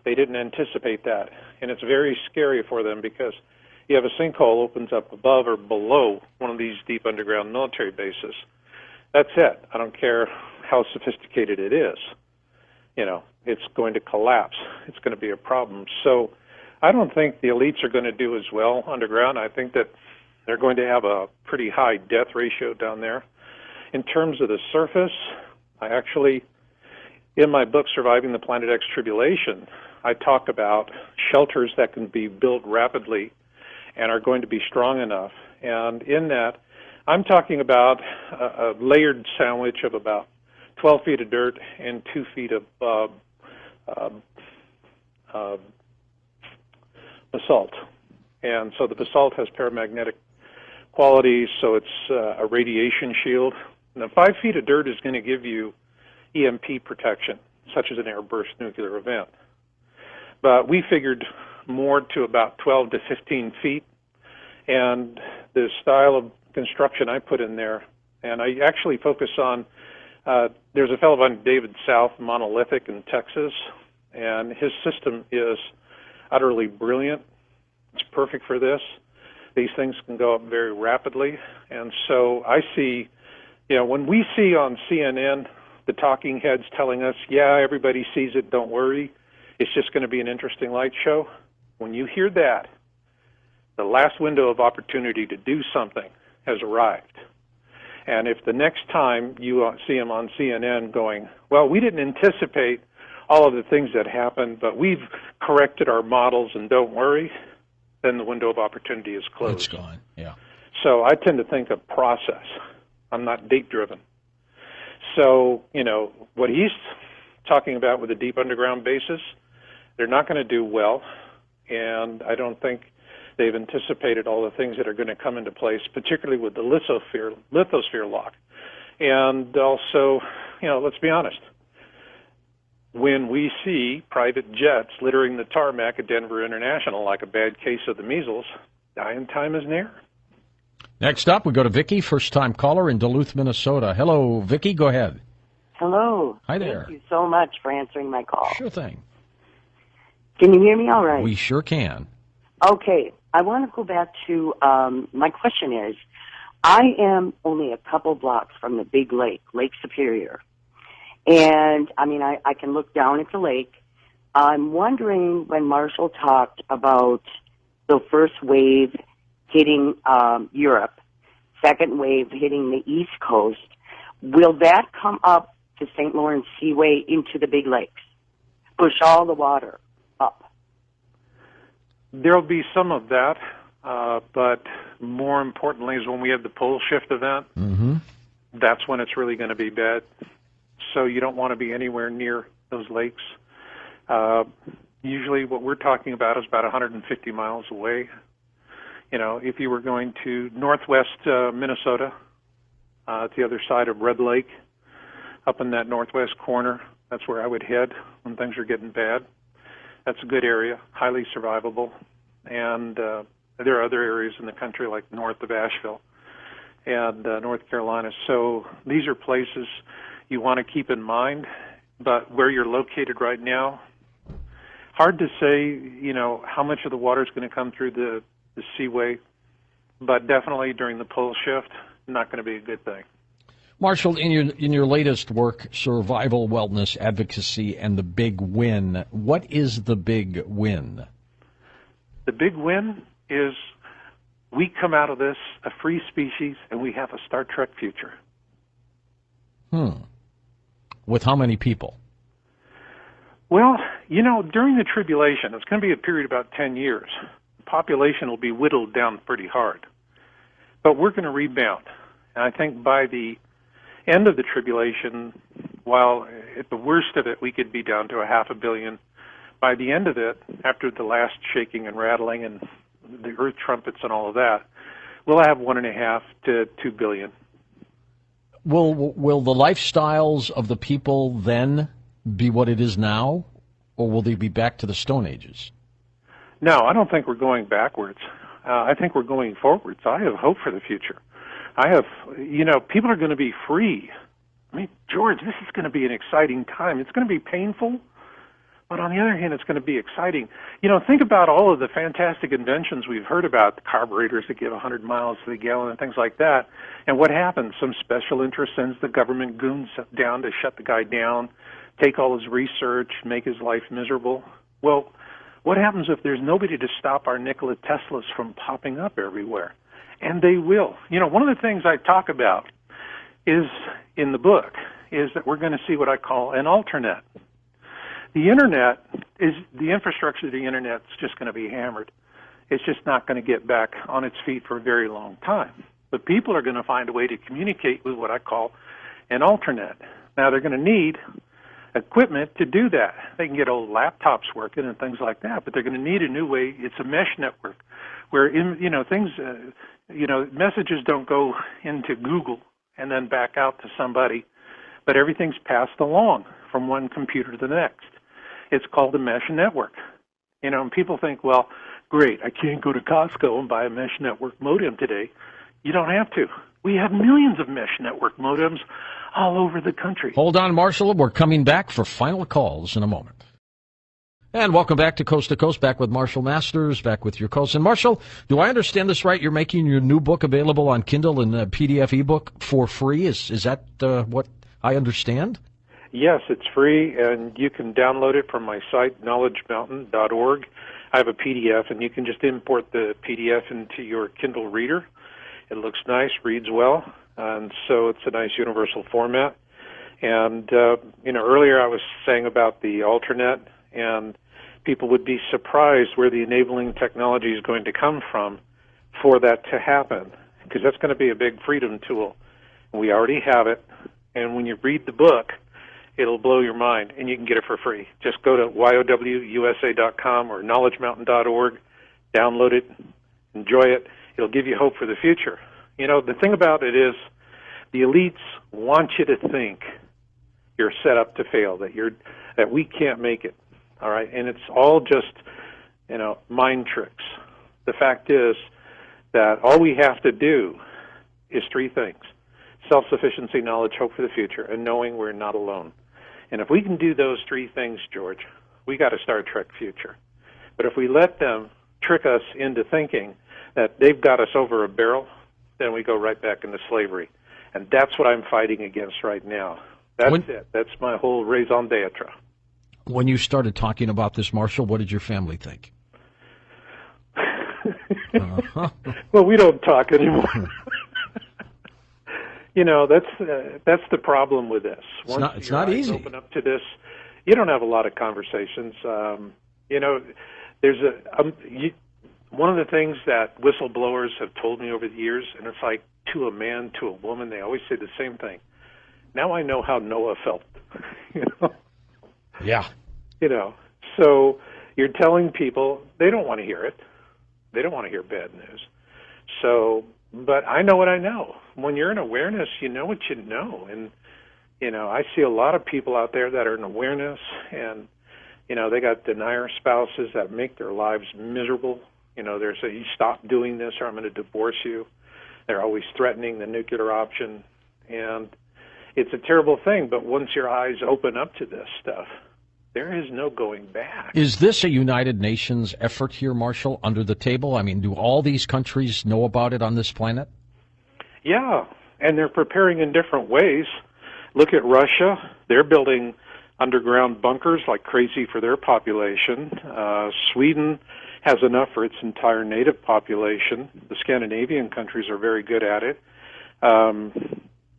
They didn't anticipate that, and it's very scary for them because you have a sinkhole opens up above or below one of these deep underground military bases. That's it. I don't care how sophisticated it is. It's going to collapse. It's going to be a problem. So I don't think the elites are going to do as well underground. I think that they're going to have a pretty high death ratio down there. In terms of the surface, I actually, in my book, Surviving the Planet X Tribulation, I talk about shelters that can be built rapidly and are going to be strong enough. And in that, I'm talking about a layered sandwich of about 12 feet of dirt and 2 feet of basalt. And so the basalt has paramagnetic qualities, so it's a radiation shield. Now, 5 feet of dirt is going to give you EMP protection, such as an airburst nuclear event. But we figured more to about 12 to 15 feet, and the style of construction I put in there, and I actually focus on, there's a fellow by David South, Monolithic in Texas, and his system is utterly brilliant. It's perfect for this. These things can go up very rapidly, and so I see, when we see on CNN the talking heads telling us, yeah, everybody sees it, don't worry, it's just going to be an interesting light show. When you hear that, the last window of opportunity to do something has arrived. And if the next time you see them on CNN going, well, we didn't anticipate all of the things that happened, but we've corrected our models and don't worry, then the window of opportunity is closed. It's gone, yeah. So I tend to think of process. I'm not date-driven. So, what he's talking about with the deep underground bases, they're not going to do well, and I don't think they've anticipated all the things that are going to come into place, particularly with the lithosphere lock. And also, let's be honest, when we see private jets littering the tarmac at Denver International like a bad case of the measles, dying time is near. Next up, we go to Vicki, first-time caller in Duluth, Minnesota. Hello, Vicki. Go ahead. Hello. Hi there. Thank you so much for answering my call. Sure thing. Can you hear me all right? We sure can. Okay. I want to go back to, my question is, I am only a couple blocks from the big lake, Lake Superior. And, I can look down at the lake. I'm wondering when Marshall talked about the first wave hitting Europe, second wave hitting the East Coast, will that come up to St. Lawrence Seaway into the big lakes, push all the water up? There'll be some of that, but more importantly is when we have the pole shift event, that's when it's really going to be bad. So you don't want to be anywhere near those lakes. Usually what we're talking about is about 150 miles away. You know, if you were going to northwest Minnesota, at the other side of Red Lake, up in that northwest corner, that's where I would head when things are getting bad. That's a good area, highly survivable. And there are other areas in the country like north of Asheville and North Carolina. So these are places you want to keep in mind. But where you're located right now, hard to say, you know, how much of the water is going to come through the seaway, but definitely during the pole shift, not going to be a good thing. Marshall, in your latest work, Survival, Wellness, Advocacy, and the Big Win, what is the big win? The big win is we come out of this a free species and we have a Star Trek future. With how many people? Well, you know, during the tribulation, it's going to be a period of about 10 years. The population will be whittled down pretty hard. But we're going to rebound. And I think by the end of the tribulation, while at the worst of it, we could be down to 500 million. By the end of it, after the last shaking and rattling and the earth trumpets and all of that, we'll have 1.5 to 2 billion. Will the lifestyles of the people then be what it is now, or will they be back to the Stone Ages? No, I don't think we're going backwards. I think we're going forwards. I have hope for the future. I have, you know, people are going to be free. I mean, George, this is going to be an exciting time. It's going to be painful, but on the other hand, it's going to be exciting. You know, think about all of the fantastic inventions we've heard about, the carburetors that give 100 miles to the gallon and things like that. And what happens? Some special interest sends the government goons down to shut the guy down, take all his research, make his life miserable. Well, what happens if there's nobody to stop our Nikola Teslas from popping up everywhere? And they will. You know, one of the things I talk about is in the book is that we're going to see what I call an alternet. The Internet is the infrastructure of the Internet is just going to be hammered. It's just not going to get back on its feet for a very long time. But people are going to find a way to communicate with what I call an alternet. Now, they're going to need equipment to do that. They can get old laptops working and things like that, but they're going to need a new way. It's a mesh network where, messages don't go into Google and then back out to somebody, but everything's passed along from one computer to the next. It's called a mesh network. You know, and people think, well, great, I can't go to Costco and buy a mesh network modem today. You don't have to. We have millions of mesh network modems all over the country. Hold on, Marshall. We're coming back for final calls in a moment. And welcome back to Coast, back with Marshall Masters, back with your host. And Marshall, do I understand this right? You're making your new book available on Kindle and PDF ebook for free? Is that what I understand? Yes, it's free, and you can download it from my site, knowledgemountain.org. I have a PDF, and you can just import the PDF into your Kindle reader. It looks nice, reads well, and so it's a nice universal format. And, earlier I was saying about the Alternet, and people would be surprised where the enabling technology is going to come from for that to happen, because that's going to be a big freedom tool. We already have it, and when you read the book, it'll blow your mind, and you can get it for free. Just go to yowusa.com or knowledgemountain.org, download it, enjoy it. It'll give you hope for the future. You know, the thing about it is the elites want you to think you're set up to fail, that we can't make it, all right? And it's all just, mind tricks. The fact is that all we have to do is three things: self-sufficiency, knowledge, hope for the future, and knowing we're not alone. And if we can do those three things, George, we got a Star Trek future. But if we let them trick us into thinking that they've got us over a barrel, then we go right back into slavery. And that's what I'm fighting against right now. That's it. That's my whole raison d'etre. When you started talking about this, Marshall, what did your family think? Well, we don't talk anymore. That's the problem with this. It's not easy. Open up to this, you don't have a lot of conversations. There's one of the things that whistleblowers have told me over the years, and it's like to a man, to a woman, they always say the same thing. Now I know how Noah felt. Yeah. You know, so you're telling people they don't want to hear it. They don't want to hear bad news. So, but I know what I know. When you're in awareness, you know what you know. And, you know, I see a lot of people out there that are in awareness, and, you know, they got denier spouses that make their lives miserable. You know, they're saying, you stop doing this or I'm going to divorce you. They're always threatening the nuclear option. And it's a terrible thing, but once your eyes open up to this stuff, there is no going back. Is this a United Nations effort here, Marshall, under the table? I mean, do all these countries know about it on this planet? Yeah, and they're preparing in different ways. Look at Russia. They're building underground bunkers like crazy for their population. Sweden has enough for its entire native population. The Scandinavian countries are very good at it. The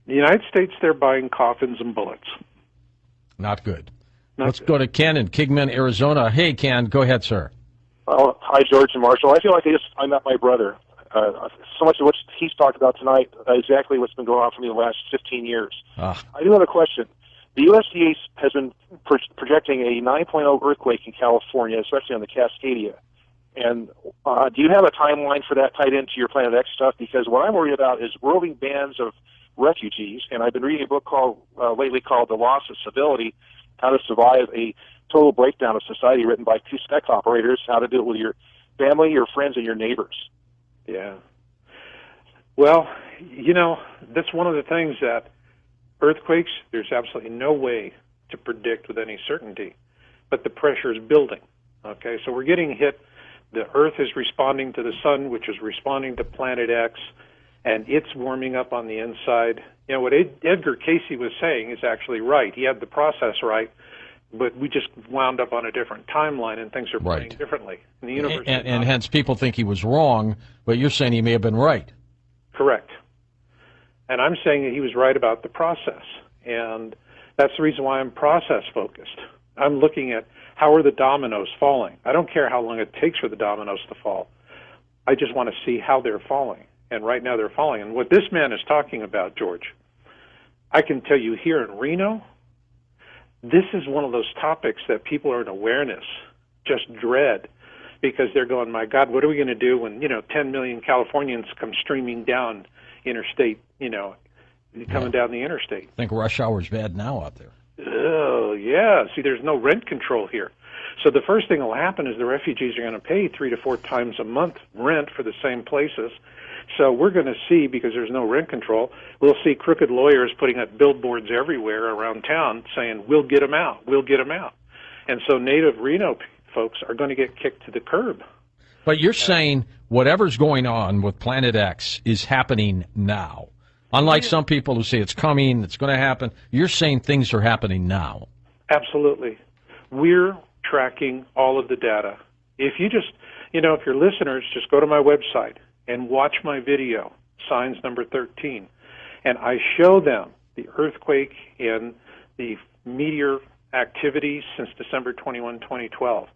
United States, they're buying coffins and bullets. Not good. Let's go to Ken in Kingman, Arizona. Hey, Ken, go ahead, sir. Oh, hi, George and Marshall. I feel like I met my brother. So much of what he's talked about tonight, exactly what's been going on for me the last 15 years. I do have a question. The USDA has been projecting a 9.0 earthquake in California, especially on the Cascadia. And do you have a timeline for that tied into your Planet X stuff? Because what I'm worried about is roving bands of refugees, and I've been reading a book lately called The Loss of Civility, How to Survive a Total Breakdown of Society, written by two spec operators, how to do it with your family, your friends, and your neighbors. Yeah. Well, you know, that's one of the things that earthquakes, there's absolutely no way to predict with any certainty, but the pressure is building. Okay, so we're getting hit. The Earth is responding to the sun, which is responding to Planet X, and it's warming up on the inside. You know, what Edgar Casey was saying is actually right. He had the process right, but we just wound up on a different timeline, and things are playing differently. And the universe and hence people think he was wrong, but you're saying he may have been right. Correct. And I'm saying that he was right about the process, and that's the reason why I'm process-focused. I'm looking at how are the dominoes falling. I don't care how long it takes for the dominoes to fall. I just want to see how they're falling. And right now they're falling. And what this man is talking about, George, I can tell you here in Reno, this is one of those topics that people are in awareness, just dread, because they're going, my God, what are we going to do when, 10 million Californians come streaming down interstate, coming down the interstate? I think rush hour's bad now out there. Oh, yeah. See, there's no rent control here. So the first thing that will happen is the refugees are going to pay 3 to 4 times a month rent for the same places. So we're going to see, because there's no rent control, we'll see crooked lawyers putting up billboards everywhere around town saying, we'll get them out, we'll get them out. And so native Reno folks are going to get kicked to the curb. But you're saying whatever's going on with Planet X is happening now. Unlike some people who say it's coming, it's going to happen, you're saying things are happening now. Absolutely. We're tracking all of the data. If you just, if your listeners just go to my website and watch my video, Signs number 13, and I show them the earthquake and the meteor activity since December 21, 2012.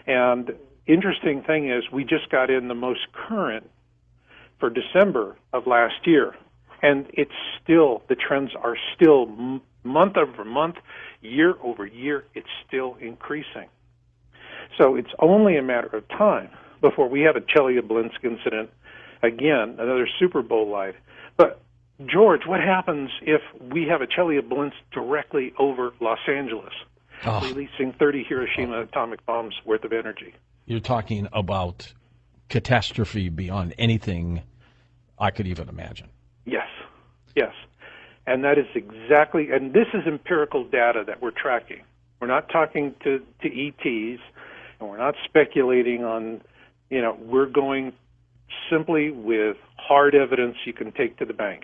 And interesting thing is we just got in the most current for December of last year. And it's still, the trends are still month over month, year over year, it's still increasing. So it's only a matter of time before we have a Chelyabinsk incident, again, another Super Bowl light. But, George, what happens if we have a Chelyabinsk directly over Los Angeles, releasing 30 Hiroshima atomic bombs worth of energy? You're talking about catastrophe beyond anything I could even imagine. Yes, yes. And that is exactly, and this is empirical data that we're tracking. We're not talking to ETs, and we're not speculating on, we're going simply with hard evidence you can take to the bank.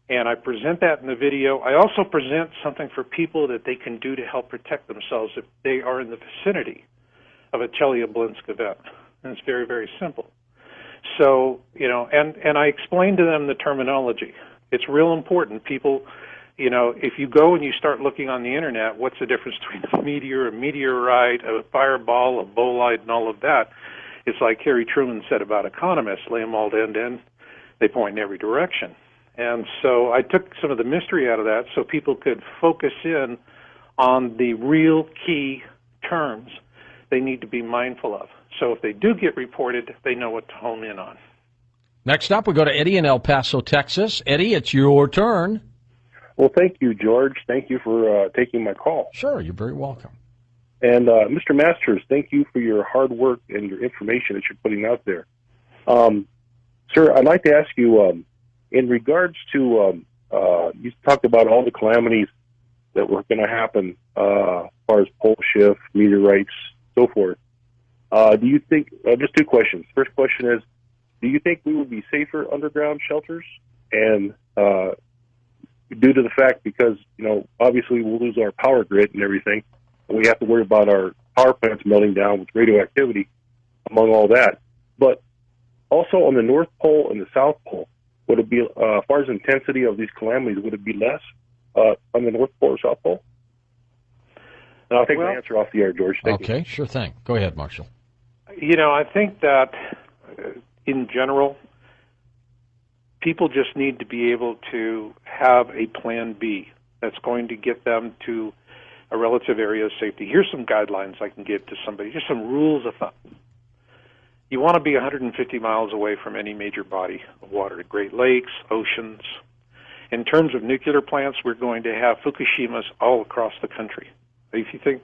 And I present that in the video. I also present something for people that they can do to help protect themselves if they are in the vicinity of a Chelyabinsk event. And it's very, very simple. So, and I explain to them the terminology. It's real important. People, if you go and you start looking on the Internet, what's the difference between a meteor, a meteorite, a fireball, a bolide, and all of that? It's like Harry Truman said about economists, lay them all end to end, they point in every direction. And so I took some of the mystery out of that so people could focus in on the real key terms they need to be mindful of. So if they do get reported, they know what to hone in on. Next up, we go to Eddie in El Paso, Texas. Eddie, it's your turn. Well, thank you, George. Thank you for taking my call. Sure, you're very welcome. And Mr. Masters, thank you for your hard work and your information that you're putting out there. Sir, I'd like to ask you, in regards to, you talked about all the calamities that were going to happen as far as pole shift, meteorites, so forth. Do you think, just two questions. First question is, do you think we would be safer underground shelters? And due to the fact, because, obviously we'll lose our power grid and everything, and we have to worry about our power plants melting down with radioactivity, among all that. But also on the North Pole and the South Pole, would it be, as far as intensity of these calamities, would it be less on the North Pole or South Pole? And I'll take my answer off the air, George. Thank you. Okay, sure thing. Go ahead, Marshall. I think that in general, people just need to be able to have a plan B that's going to get them to a relative area of safety. Here's some guidelines I can give to somebody, just some rules of thumb. You want to be 150 miles away from any major body of water, Great Lakes, oceans. In terms of nuclear plants, we're going to have Fukushimas all across the country. If you think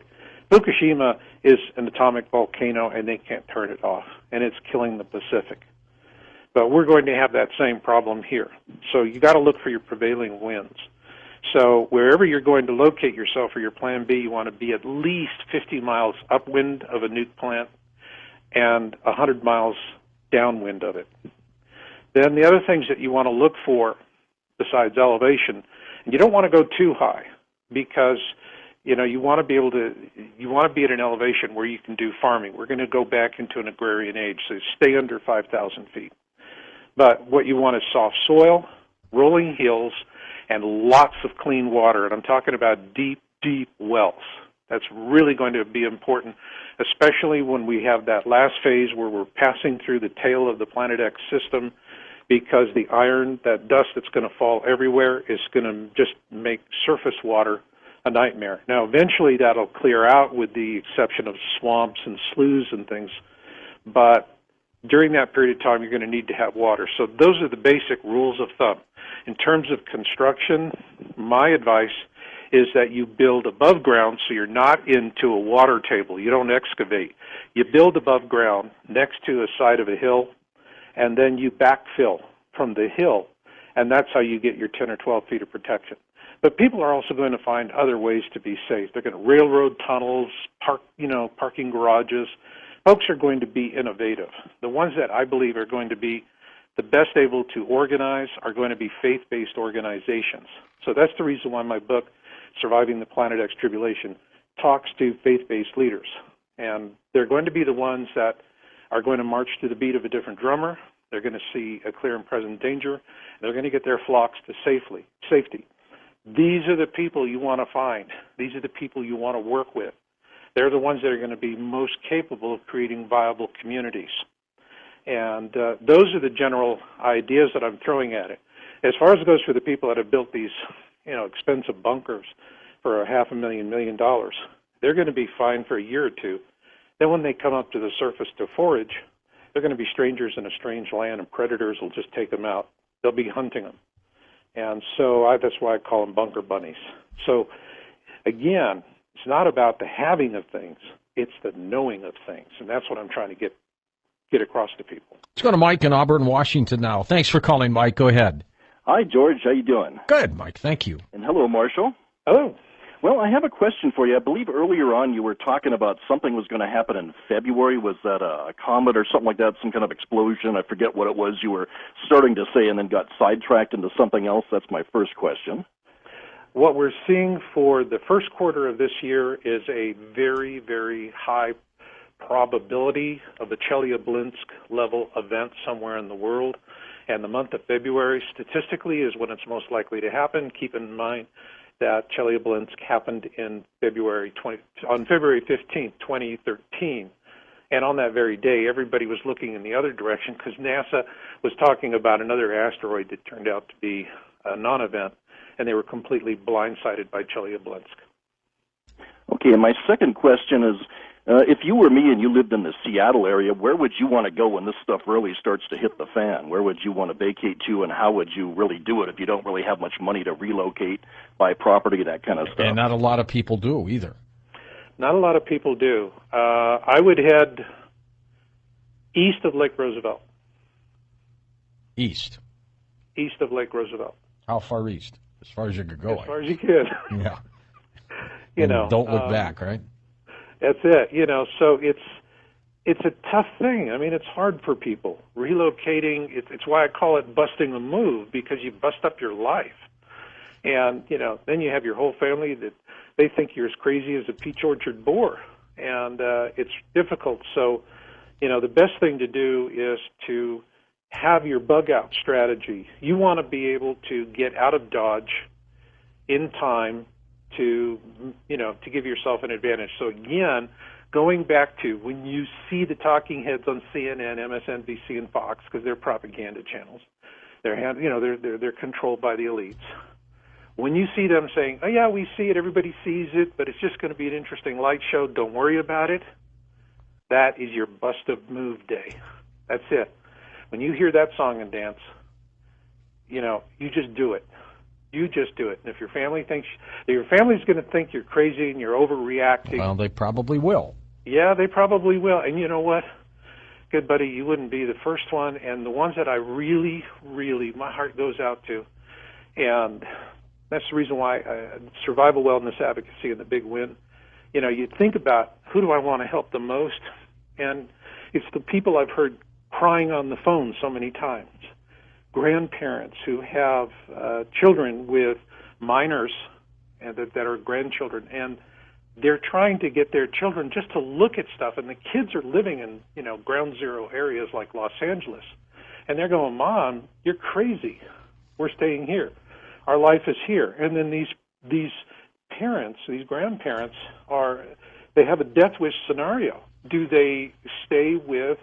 Fukushima is an atomic volcano and they can't turn it off, and it's killing the Pacific. But we're going to have that same problem here. So you got to look for your prevailing winds. So wherever you're going to locate yourself for your plan B, you want to be at least 50 miles upwind of a nuke plant and 100 miles downwind of it. Then the other things that you want to look for besides elevation, and you don't want to go too high because you want to be at an elevation where you can do farming. We're going to go back into an agrarian age, so stay under 5,000 feet. But what you want is soft soil, rolling hills, and lots of clean water. And I'm talking about deep, deep wells. That's really going to be important, especially when we have that last phase where we're passing through the tail of the Planet X system, because the iron, that dust that's going to fall everywhere, is going to just make surface water a nightmare. Now, eventually that'll clear out with the exception of swamps and sloughs and things, but during that period of time, you're going to need to have water. So those are the basic rules of thumb. In terms of construction, my advice is that you build above ground so you're not into a water table. You don't excavate. You build above ground next to a side of a hill, and then you backfill from the hill, and that's how you get your 10 or 12 feet of protection. But people are also going to find other ways to be safe. They're going to railroad tunnels, parking garages. Folks are going to be innovative. The ones that I believe are going to be the best able to organize are going to be faith-based organizations. So that's the reason why my book, Surviving the Planet X Tribulation, talks to faith-based leaders. And they're going to be the ones that are going to march to the beat of a different drummer. They're going to see a clear and present danger. And they're going to get their flocks to safety. These are the people you want to find. These are the people you want to work with. They're the ones that are going to be most capable of creating viable communities. And those are the general ideas that I'm throwing at it. As far as it goes for the people that have built these, expensive bunkers for $500,000, $1 million, they're going to be fine for a year or two. Then when they come up to the surface to forage, they're going to be strangers in a strange land, and predators will just take them out. They'll be hunting them. And so that's why I call them bunker bunnies. So, again, it's not about the having of things, it's the knowing of things, and that's what I'm trying to get across to people. Let's go to Mike in Auburn, Washington now. Thanks for calling, Mike. Go ahead. Hi, George. How you doing? Good, Mike. Thank you. And hello, Marshall. Hello. Well, I have a question for you. I believe earlier on you were talking about something was going to happen in February. Was that a comet or something like that, some kind of explosion? I forget what it was you were starting to say and then got sidetracked into something else. That's my first question. What we're seeing for the first quarter of this year is a very, very high probability of a Chelyabinsk level event somewhere in the world. And the month of February, statistically, is when it's most likely to happen. Keep in mind that Chelyabinsk happened on February 15th, 2013. And on that very day, everybody was looking in the other direction because NASA was talking about another asteroid that turned out to be a non-event, and they were completely blindsided by Chelyabinsk. Okay, and my second question is, if you were me and you lived in the Seattle area, where would you want to go when this stuff really starts to hit the fan? Where would you want to vacate to, and how would you really do it if you don't really have much money to relocate, buy property, that kind of stuff? And not a lot of people do either. Not a lot of people do. I would head east of Lake Roosevelt. East of Lake Roosevelt. How far east? As far as you could go. As far as you can. Yeah. Don't look back, right? That's it. So it's a tough thing. I mean, it's hard for people. Relocating, it's why I call it busting a move, because you bust up your life. And, then you have your whole family that they think you're as crazy as a peach orchard boar. And it's difficult. So, the best thing to do is to have your bug out strategy. You want to be able to get out of Dodge in time to give yourself an advantage. So again, going back to when you see the talking heads on CNN, MSNBC, and Fox, because they're propaganda channels, they're controlled by the elites. When you see them saying, "Oh yeah, we see it, everybody sees it, but it's just going to be an interesting light show. Don't worry about it," that is your bust of move day. That's it. When you hear that song and dance, you just do it. You just do it. And if your family's going to think you're crazy and you're overreacting. Well, they probably will. Yeah, they probably will. And you know what? Good buddy, you wouldn't be the first one. And the ones that I really, really, my heart goes out to. And that's the reason why survival wellness advocacy and the big win. You think about, who do I want to help the most? And it's the people I've heard crying on the phone so many times. Grandparents who have children with minors and that are grandchildren, and they're trying to get their children just to look at stuff, and the kids are living in ground zero areas like Los Angeles, and they're going, "Mom, you're crazy. We're staying here. Our life is here." And then these parents, these grandparents, they have a death wish scenario. Do they stay with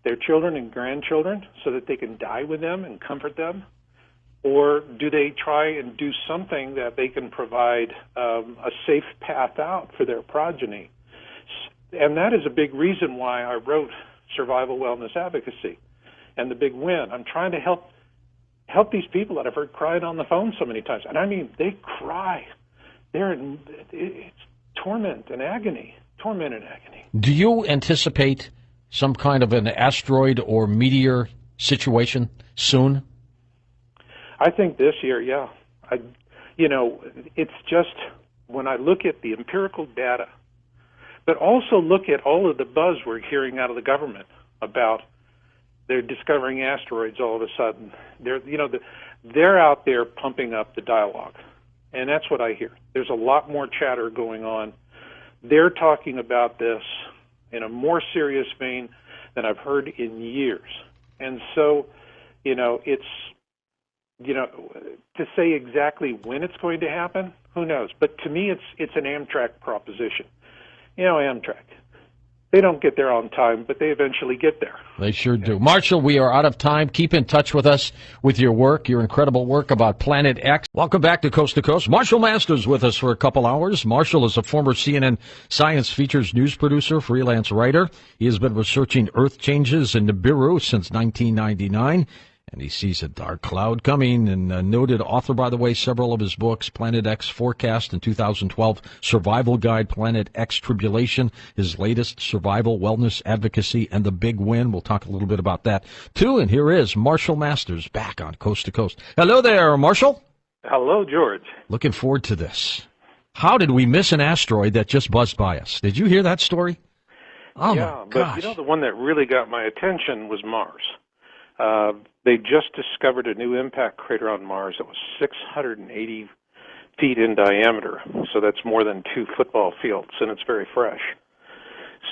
their children and grandchildren so that they can die with them and comfort them? Or do they try and do something that they can provide a safe path out for their progeny? And that is a big reason why I wrote Survival Wellness Advocacy and the Big Win. I'm trying to help these people that I've heard crying on the phone so many times. And I mean, they cry. It's torment and agony. Torment and agony. Do you anticipate some kind of an asteroid or meteor situation soon? I think this year, yeah. It's just when I look at the empirical data, but also look at all of the buzz we're hearing out of the government about they're discovering asteroids all of a sudden. They're out there pumping up the dialogue, and that's what I hear. There's a lot more chatter going on. They're talking about this in a more serious vein than I've heard in years. And so, it's, to say exactly when it's going to happen, who knows? But to me, it's an Amtrak proposition. Amtrak. They don't get there on time, but they eventually get there. They sure do. Marshall, we are out of time. Keep in touch with us with your work, your incredible work about Planet X. Welcome back to Coast to Coast. Marshall Masters with us for a couple hours. Marshall is a former CNN Science Features news producer, freelance writer. He has been researching Earth changes in Nibiru since 1999. And he sees a dark cloud coming, and noted author, by the way, several of his books, Planet X Forecast in 2012, Survival Guide, Planet X Tribulation, his latest, Survival Wellness Advocacy, and The Big Win. We'll talk a little bit about that, too. And here is Marshall Masters back on Coast to Coast. Hello there, Marshall. Hello, George. Looking forward to this. How did we miss an asteroid that just buzzed by us? Did you hear that story? Oh, yeah, my gosh. But the one that really got my attention was Mars. They just discovered a new impact crater on Mars that was 680 feet in diameter, so that's more than 2 football fields, and it's very fresh.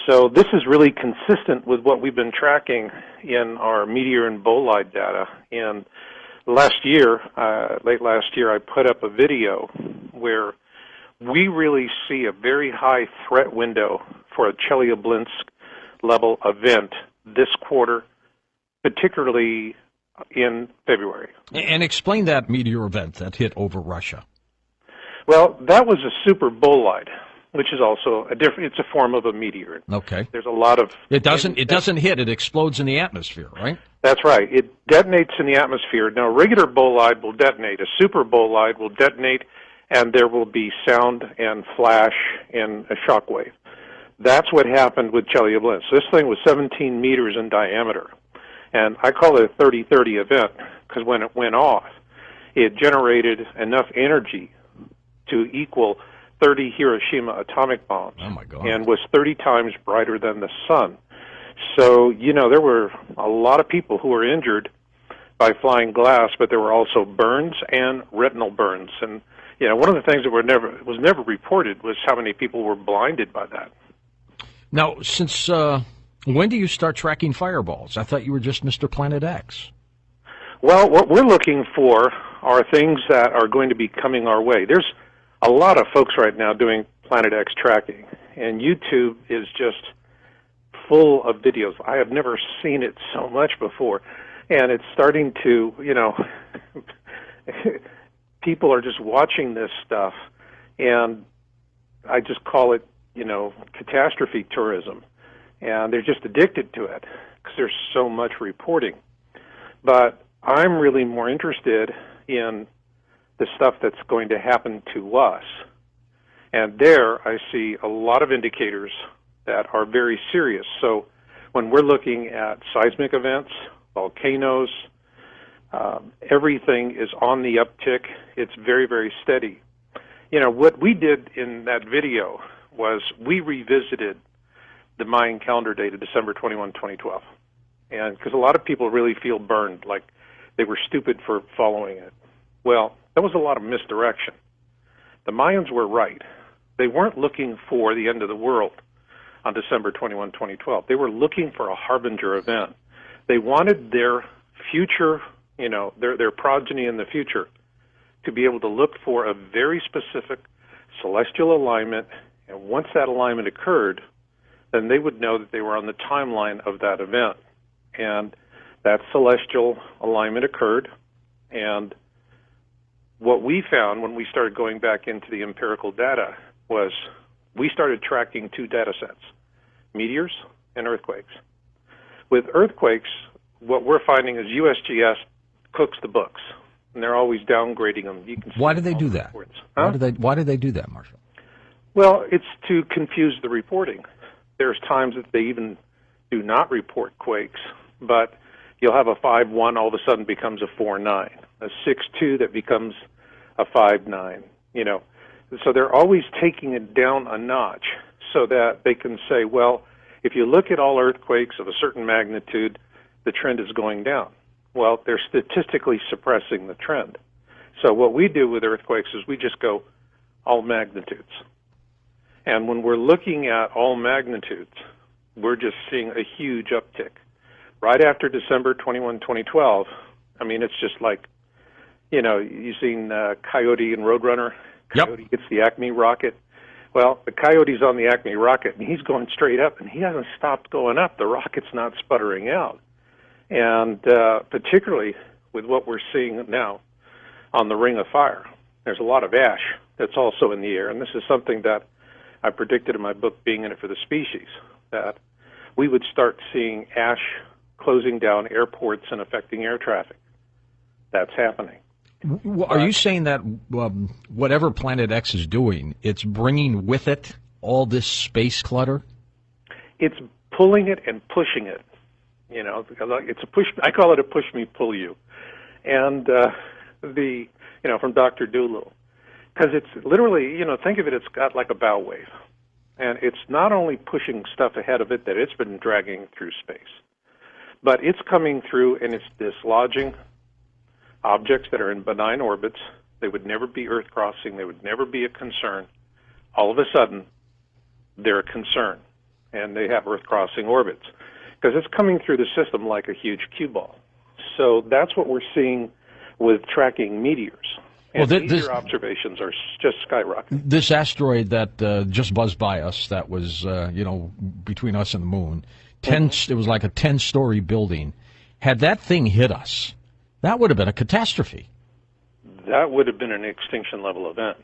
So this is really consistent with what we've been tracking in our meteor and bolide data. And last year, late last year, I put up a video where we really see a very high threat window for a Chelyabinsk level event this quarter, particularly in February. And explain that meteor event that hit over Russia. Well, that was a super bolide. which is also a different. It's a form of a meteor. Okay. There's a lot of. It doesn't hit. It explodes in the atmosphere, right? That's right. It detonates in the atmosphere. Now, a regular bolide will detonate. A super bolide will detonate, and there will be sound and flash and a shock wave. That's what happened with Chelyabinsk. This thing was 17 meters in diameter, and I call it a 30-30 event because when it went off, it generated enough energy to equal 30 Hiroshima atomic bombs. Oh my God. And was 30 times brighter than the sun. So, there were a lot of people who were injured by flying glass, but there were also burns and retinal burns. And, one of the things that was never reported was how many people were blinded by that. Now, since when do you start tracking fireballs? I thought you were just Mr. Planet X. Well, what we're looking for are things that are going to be coming our way. There's a lot of folks right now doing Planet X tracking, and YouTube is just full of videos. I have never seen it so much before, and it's starting to, people are just watching this stuff, and I just call it, catastrophe tourism, and they're just addicted to it because there's so much reporting. But I'm really more interested in the stuff that's going to happen to us. And there I see a lot of indicators that are very serious. So when we're looking at seismic events, volcanoes, everything is on the uptick. It's very, very steady. What we did in that video was we revisited the Mayan calendar date of December 21, 2012. And because a lot of people really feel burned, like they were stupid for following it. Well, that was a lot of misdirection. The Mayans were right. They weren't looking for the end of the world on December 21, 2012. They were looking for a harbinger event. They wanted their future, their progeny in the future to be able to look for a very specific celestial alignment, and once that alignment occurred, then they would know that they were on the timeline of that event. And that celestial alignment occurred, and what we found when we started going back into the empirical data was we started tracking two data sets, meteors and earthquakes. With earthquakes, what we're finding is USGS cooks the books, and they're always downgrading them. You can see why do they do that? Huh? Why do they do that, Marshall? Well, it's to confuse the reporting. There's times that they even do not report quakes, but you'll have a 5.1 all of a sudden becomes a 4.9, a 6.2 that becomes a 5.9. So they're always taking it down a notch so that they can say, well, if you look at all earthquakes of a certain magnitude, the trend is going down. Well, they're statistically suppressing the trend. So what we do with earthquakes is we just go all magnitudes. And when we're looking at all magnitudes, we're just seeing a huge uptick. Right after December 21, 2012, it's just like, you've seen Coyote and Roadrunner. Coyote gets the Acme rocket. Well, the Coyote's on the Acme rocket, and he's going straight up, and he hasn't stopped going up. The rocket's not sputtering out. And particularly with what we're seeing now on the Ring of Fire, there's a lot of ash that's also in the air, and this is something that I predicted in my book, Being in It for the Species, that we would start seeing ash closing down airports and affecting air traffic. That's happening. Are you saying that whatever Planet X is doing, it's bringing with it all this space clutter? It's pulling it and pushing it. It's a push. I call it a push me, pull you, and from Dr. Dolittle, because it's literally, think of it. It's got like a bow wave, and it's not only pushing stuff ahead of it that it's been dragging through space, but it's coming through and it's dislodging objects that are in benign orbits. They would never be Earth crossing. They would never be a concern. All of a sudden, they're a concern, and they have Earth crossing orbits because it's coming through the system like a huge cue ball. So that's what we're seeing with tracking meteors. And meteor observations are just skyrocketing. This asteroid that just buzzed by us, that was, between us and the moon, it was like a 10-story building. Had that thing hit us, that would have been a catastrophe. That would have been an extinction-level event.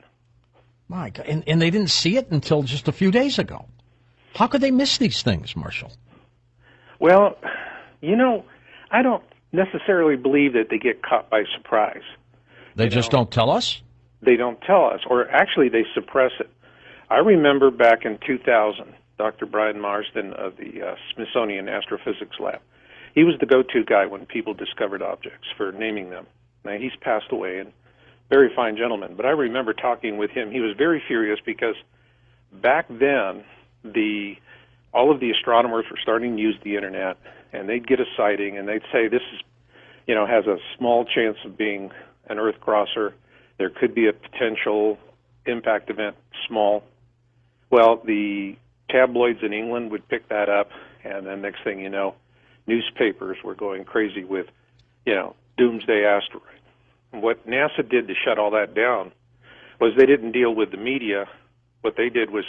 My God. And they didn't see it until just a few days ago. How could they miss these things, Marshall? Well, I don't necessarily believe that they get caught by surprise. They just don't tell us? They don't tell us, or actually they suppress it. I remember back in 2000, Dr. Brian Marsden of the Smithsonian Astrophysics Lab, he was the go-to guy when people discovered objects for naming them. Now, he's passed away, and very fine gentleman, but I remember talking with him. He was very furious because back then, all of the astronomers were starting to use the internet, and they'd get a sighting, and they'd say this is, has a small chance of being an Earth crosser. There could be a potential impact event, small. Well, the tabloids in England would pick that up, and then next thing you know, newspapers were going crazy with, doomsday asteroid. And what NASA did to shut all that down was they didn't deal with the media. What they did was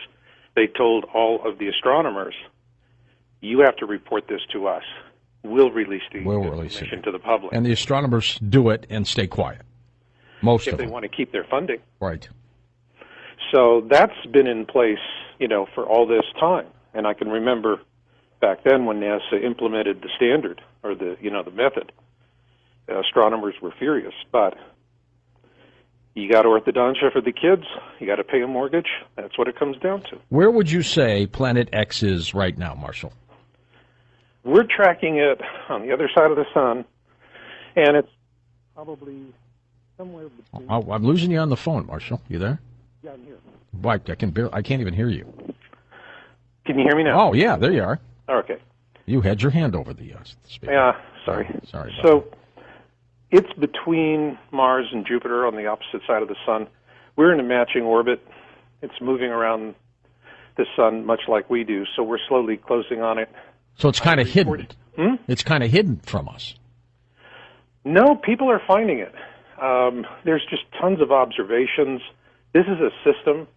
they told all of the astronomers, you have to report this to us. We'll release the information to the public. And the astronomers do it and stay quiet. Most of them. If they want to keep their funding. Right. So that's been in place, for all this time. And I can remember back then when NASA implemented the standard, or the method, astronomers were furious. But you got orthodontia for the kids, you got to pay a mortgage. That's what it comes down to. Where would you say Planet X is right now, Marshall? We're tracking it on the other side of the sun, and it's probably somewhere between... I'm losing you on the phone, Marshall. You there? Yeah, I'm here. Why, I can't even hear you. Can you hear me now? Oh, yeah, there you are. Okay. You had your hand over the speaker. Yeah, sorry. Sorry about So it's between Mars and Jupiter on the opposite side of the sun. We're in a matching orbit. It's moving around the sun much like we do, so we're slowly closing on it. So it's kind of hidden. It's kind of hidden from us. No, people are finding it. There's just tons of observations. This is a system,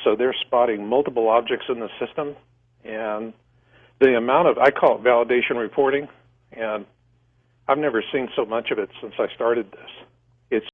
so they're spotting multiple objects in the system, and the amount of, I call it validation reporting, and I've never seen so much of it since I started this.